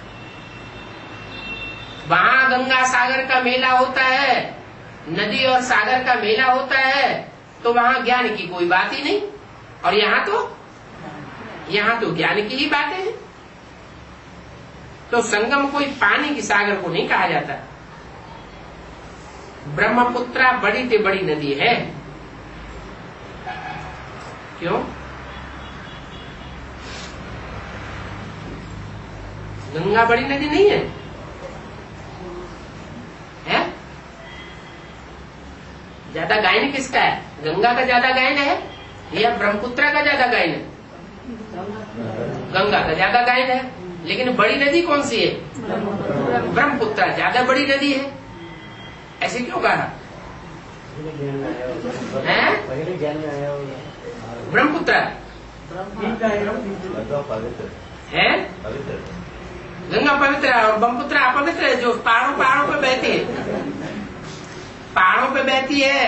वहां गंगा सागर का मेला होता है, नदी और सागर का मेला होता है, तो वहां ज्ञान की कोई बात ही नहीं। और यहाँ तो ज्ञान की ही बातें हैं। तो संगम कोई पानी की सागर को नहीं कहा जाता। ब्रह्मपुत्रा बड़ी से बड़ी नदी है। क्यों? गंगा बड़ी नदी नहीं है, है? ज्यादा गायन किसका है? गंगा का ज्यादा गायन है या ब्रह्मपुत्रा का ज्यादा गायन है? गंगा का ज्यादा गायन है। लेकिन बड़ी नदी कौन सी है? ब्रह्मपुत्रा ज्यादा बड़ी नदी है। ऐसे क्यों कहा? ब्रह्मपुत्रा है, गंगा पवित्र है और ब्रह्मपुत्रा अपवित्र है, जो पहाड़ों पे बहती है। पहाड़ों पे बहती है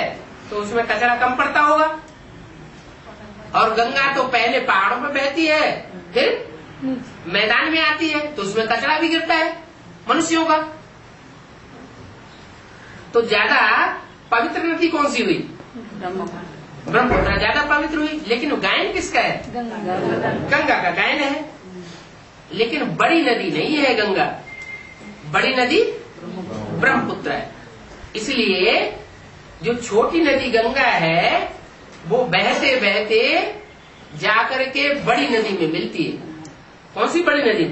तो उसमें कचरा कम पड़ता होगा, और गंगा तो पहले पहाड़ों में बहती है, फिर मैदान में आती है, तो उसमें कचरा भी गिरता है मनुष्यों का। तो ज्यादा पवित्र नदी कौन सी हुई? ब्रह्मपुत्र ज्यादा पवित्र हुई। लेकिन गायन किसका है? गंगा का गायन है। लेकिन बड़ी नदी नहीं है गंगा, बड़ी नदी ब्रह्मपुत्र है। इसलिए जो छोटी नदी गंगा है वो बहते बहते जाकर के बड़ी नदी में मिलती है। कौन सी बड़ी नदी?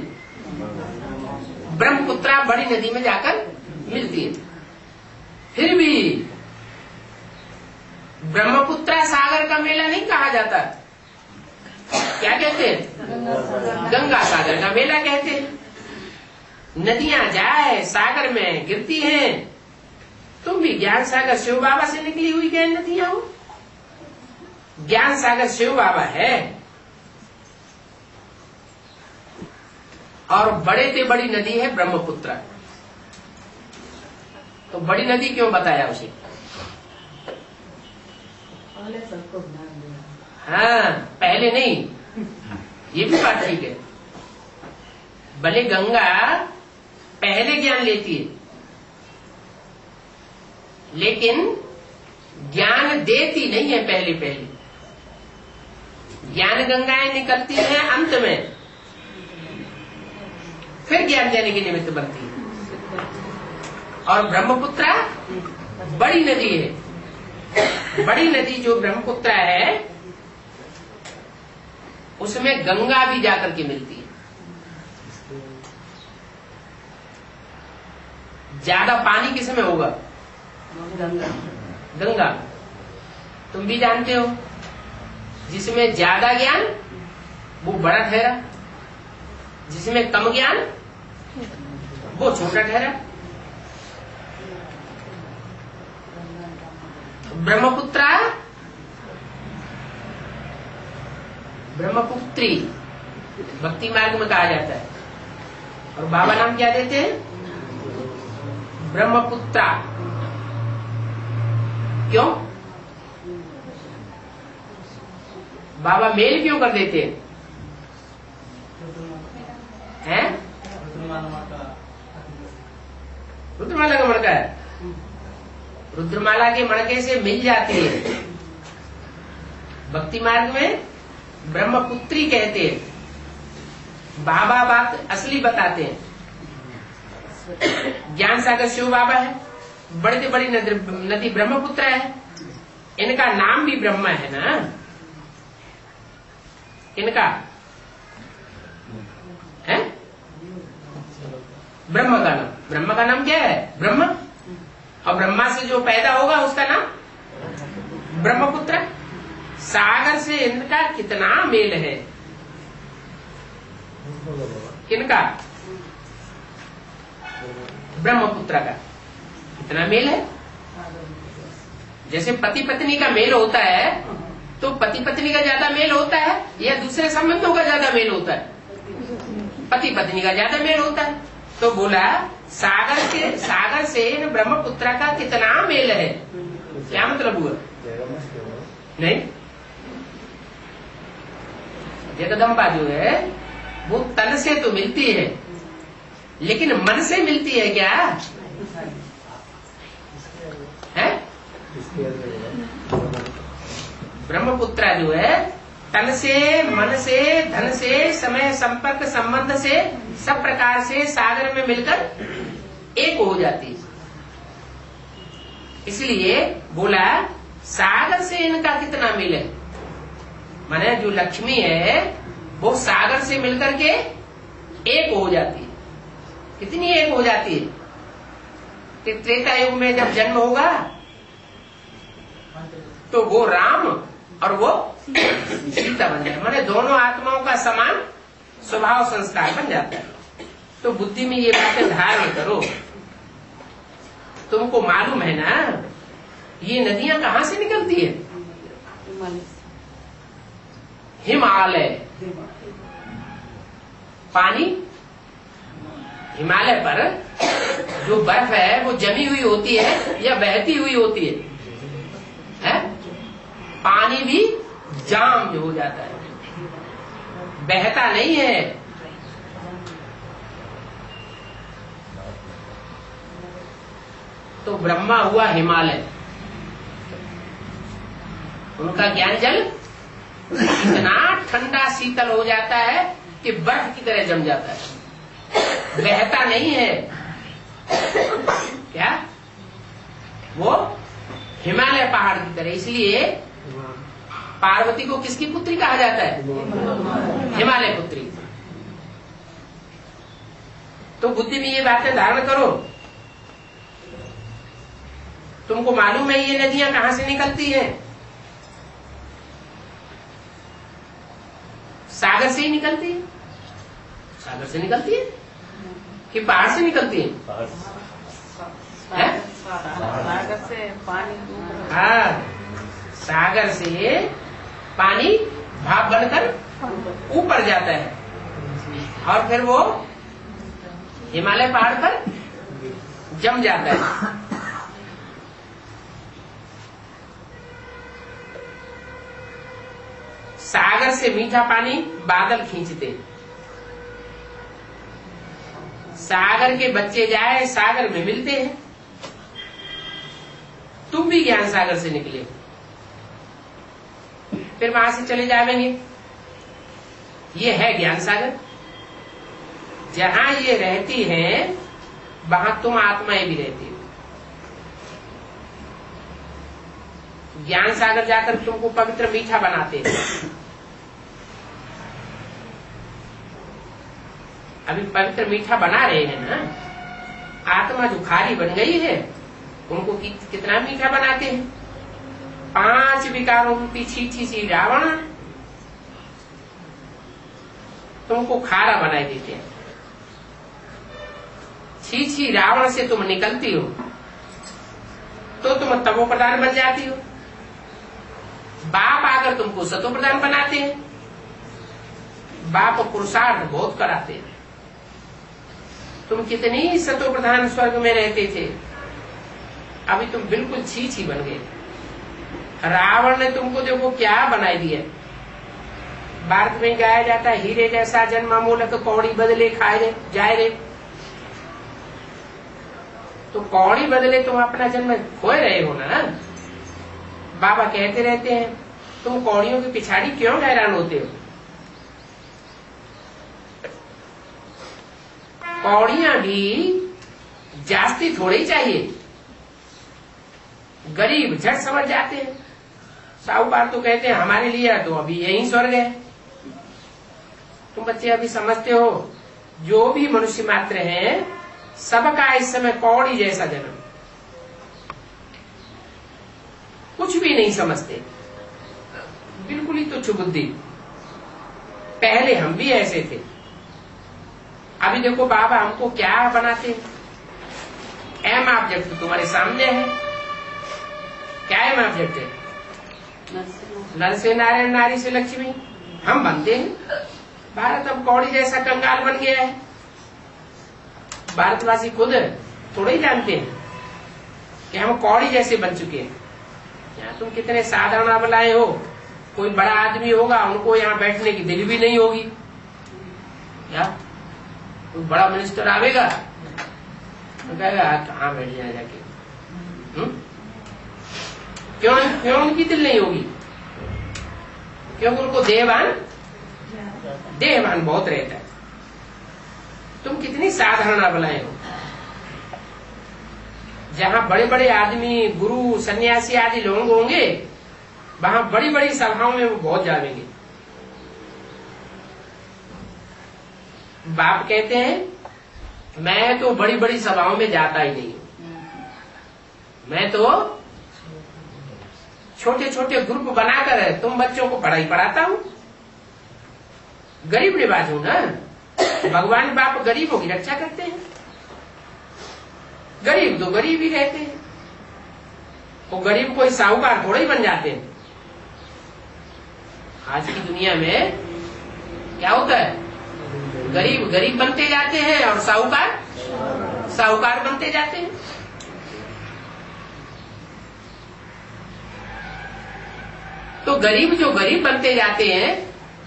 ब्रह्मपुत्र बड़ी नदी में जाकर मिलती है। फिर भी ब्रह्मपुत्र सागर का मेला नहीं कहा जाता। क्या कहते हैं? गंगा सागर का मेला कहते हैं। नदियां जाए सागर में गिरती हैं। तुम भी ज्ञान सागर शिव बाबा से निकली हुई गए नदियां हो। ज्ञान सागर शिव बाबा है। और बड़े से बड़ी नदी है ब्रह्मपुत्र। तो बड़ी नदी क्यों बताया उसे? हाँ, पहले नहीं, ये भी बात ठीक है। भले गंगा पहले ज्ञान लेती है, लेकिन ज्ञान देती नहीं है पहले पहले। ज्ञान गंगाएं निकलती हैं अंत में, फिर ज्ञान देने की निमित्त बनती है। और ब्रह्मपुत्र बड़ी नदी है। बड़ी नदी जो ब्रह्मपुत्र है उसमें गंगा भी जाकर के मिलती है। ज्यादा पानी किसमें होगा? गंगा। तुम भी जानते हो, जिसमें ज्यादा ज्ञान वो बड़ा ठहरा, जिसमें कम ज्ञान वो छोटा ठहरा। ब्रह्मपुत्र ब्रह्मपुत्री भक्ति मार्ग में कहा जाता है। और बाबा नाम क्या देते हैं? ब्रह्मपुत्रा। क्यों? बाबा मेल क्यों कर देते हैं? रुद्रमाला का मणका है। रुद्रमाला के मणके से मिल जाती है। भक्ति मार्ग में ब्रह्मपुत्री कहते हैं। बाबा बात असली बताते हैं। ज्ञान सागर शिव बाबा है, बड़ी से बड़ी नदी ब्रह्मपुत्र है। इनका नाम भी ब्रह्मा है ना। इनका है ब्रह्म का नाम। ब्रह्म का नाम क्या है? ब्रह्मा। और ब्रह्मा से जो पैदा होगा उसका नाम ब्रह्मपुत्र। सागर से इनका कितना मेल है? किनका? ब्रह्मपुत्र का कितना मेल है? जैसे पति पत्नी का मेल होता है, तो पति पत्नी का ज्यादा मेल होता है या दूसरे संबंधों का ज्यादा मेल होता है? पति पत्नी का ज्यादा मेल होता है। तो बोला सागर से इन ब्रह्मपुत्र का कितना मेल है। क्या मतलब हुआ? नहीं, जगदम्बा जो है वो तन से तो मिलती है, लेकिन मन से मिलती है क्या? है? ब्रह्मपुत्र जो है तन से, मन से, धन से, समय, संपर्क, संबंध से, सब प्रकार से सागर में मिलकर एक हो जाती है। इसलिए बोला सागर से इनका कितना मेल है। माने जो लक्ष्मी है वो सागर से मिलकर के एक हो जाती है। कितनी एक हो जाती है कि त्रेता युग में जब जन्म होगा तो वो राम और वो सीता बन जाए। माने दोनों आत्माओं का समान स्वभाव संस्कार बन जाता है। तो बुद्धि में ये बातें धारण करो। तुमको मालूम है ना ये नदियां कहाँ से निकलती है? हिमालय। पानी हिमालय पर जो बर्फ है वो जमी हुई होती है या बहती हुई होती है? पानी भी जाम जो हो जाता है, बहता नहीं है। तो ब्रह्मा हुआ हिमालय, उनका ज्ञान जल इतना ठंडा शीतल हो जाता है कि बर्फ की तरह जम जाता है, बहता नहीं है। क्या वो हिमालय पहाड़ की तरह, इसलिए पार्वती को किसकी पुत्री कहा जाता है? हिमालय पुत्री। तो बुद्धि में ये बातें धारण करो। तुमको मालूम है ये नदियां कहां से निकलती हैं? सागर से ही निकलती है। सागर से निकलती है कि पहाड़ से निकलती है? सागर से पानी, हाँ, सागर से पानी भाप बनकर ऊपर जाता है और फिर वो हिमालय पहाड़ पर जम जाता है। सागर से मीठा पानी बादल खींचते, सागर के बच्चे जाए सागर में मिलते हैं। तुम भी ज्ञान सागर से निकले, फिर वहां से चले जाएंगे। ये है ज्ञान सागर। जहां ये रहती हैं वहां तुम आत्माएं भी रहती हो। ज्ञान सागर जाकर तुमको पवित्र मीठा बनाते हैं। अभी पवित्र मीठा बना रहे हैं ना, आत्मा जो खारी बन गई है उनको कितना मीठा बनाते हैं। 5 विकारों की छीछी सी रावण तुमको खारा बनाए देते हैं। छीछी रावण से तुम निकलती हो तो तुम तमो प्रधान बन जाती हो। बाप आकर तुमको सतो प्रधान बनाते हैं। बाप पुरुषार्थ बहुत कराते हैं। तुम कितनी सतो प्रधान स्वर्ग में रहते थे, अभी तुम बिल्कुल छीछी बन गए। रावण ने तुमको देखो क्या बनाई दिया। भारत में गाया जाता है, हीरे जैसा जन्मा मूलक कौड़ी बदले खाए जाए रे। तो कौड़ी बदले तुम अपना जन्म खोए रहे हो ना। बाबा कहते रहते हैं तुम कौड़ियों की पिछाड़ी क्यों हैरान होते हो। कौड़ियां भी जास्ती थोड़ी चाहिए। गरीब झट समझ जाते हैं। साहूकार तो कहते हैं हमारे लिए तो अभी यही स्वर्ग है। तुम बच्चे अभी समझते हो जो भी मनुष्य मात्र है सबका इस समय कौड़ी जैसा जन्म, कुछ भी नहीं समझते, बिल्कुल ही तुच्छ बुद्धि। पहले हम भी ऐसे थे। अभी देखो बाबा हमको क्या बनाते हैं। एम ऑब्जेक्ट तो तुम्हारे सामने है। क्या एम ऑब्जेक्ट है? नर से नारायण, नारी से लक्ष्मी। हम बनते हैं। भारत अब कौड़ी जैसा कंगाल बन गया है। भारतवासी खुद थोड़े ही जानते हैं कि हम कौड़ी जैसे बन चुके हैं। यहाँ तुम कितने साधारण अबलाए हो। कोई बड़ा आदमी होगा उनको यहाँ बैठने की दिल भी नहीं होगी। क्या कोई बड़ा मिनिस्टर आवेगा तो कहेगा कहाँ बैठ जाए जाके। क्यों क्यों उनकी दिल नहीं होगी? क्योंकि उनको देहवान बहुत रहता है। तुम कितनी साधारण अबलाए हो। जहाँ बड़े बड़े आदमी, गुरु, सन्यासी आदि लोग होंगे वहां बड़ी बड़ी सभाओं में वो बहुत जाएंगे। बाप कहते हैं मैं तो बड़ी बड़ी सभाओं में जाता ही नहीं हूं। मैं तो छोटे छोटे ग्रुप बनाकर तुम बच्चों को पढ़ाई पढ़ाता हूं। गरीब निवाज हूं ना। भगवान बाप गरीबों की रक्षा करते हैं। गरीब तो गरीब ही रहते हैं। वो गरीब कोई साहूकार थोड़े ही बन जाते हैं। आज की दुनिया में क्या होता है? गरीब गरीब बनते जाते हैं और साहूकार साहूकार बनते जाते हैं। तो गरीब जो गरीब बनते जाते हैं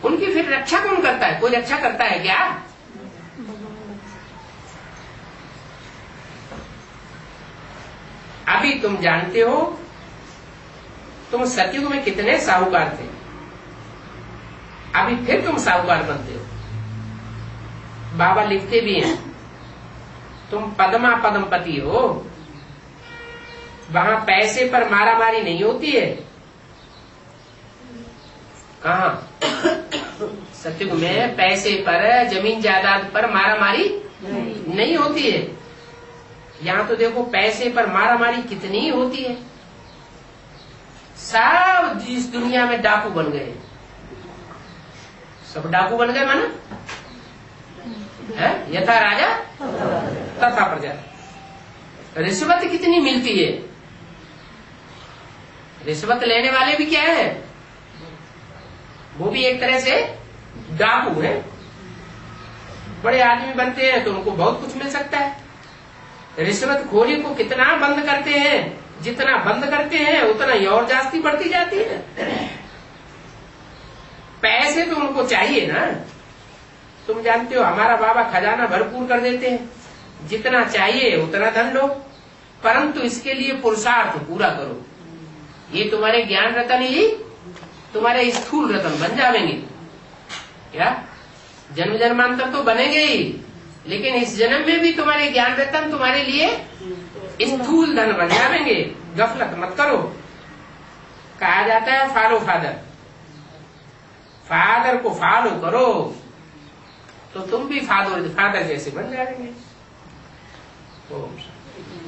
उनकी फिर रक्षा कौन करता है? कोई रक्षा करता है क्या? अभी तुम जानते हो तुम सतयुग में कितने साहूकार थे, अभी फिर तुम साहूकार बनते हो। बाबा लिखते भी हैं तुम पद्मा पद्मपति हो, वहां पैसे पर मारामारी नहीं होती है। कहा? सतयुग में पैसे पर जमीन जायदाद पर मारामारी नहीं होती है। यहाँ तो देखो पैसे पर मारामारी कितनी होती है। सब इस दुनिया में डाकू बन गए, सब डाकू बन गए माना है। यथा राजा तथा प्रजा। रिश्वत कितनी मिलती है? रिश्वत लेने वाले भी क्या है? वो भी एक तरह से डाकू है। बड़े आदमी बनते हैं तो उनको बहुत कुछ मिल सकता है। रिश्वतखोरी को कितना बंद करते हैं, जितना बंद करते हैं उतना ही और जास्ती बढ़ती जाती है। पैसे तो उनको चाहिए ना। तुम जानते हो हमारा बाबा खजाना भरपूर कर देते हैं, जितना चाहिए उतना धन लो, परंतु इसके लिए पुरुषार्थ पूरा करो। ये तुम्हारे ज्ञान रतन ही तुम्हारे स्थूल रतन बन जाएंगे। क्या जन्म जन्मांतर तो बनेंगे ही, लेकिन इस जन्म में भी तुम्हारे ज्ञान रतन तुम्हारे लिए स्थूल धन बन जाएंगे। गफलत मत करो। कहा जाता है फॉलो फादर, फादर को फॉलो करो तो तुम भी फादर जैसे बन जाएंगे। ओम शांति।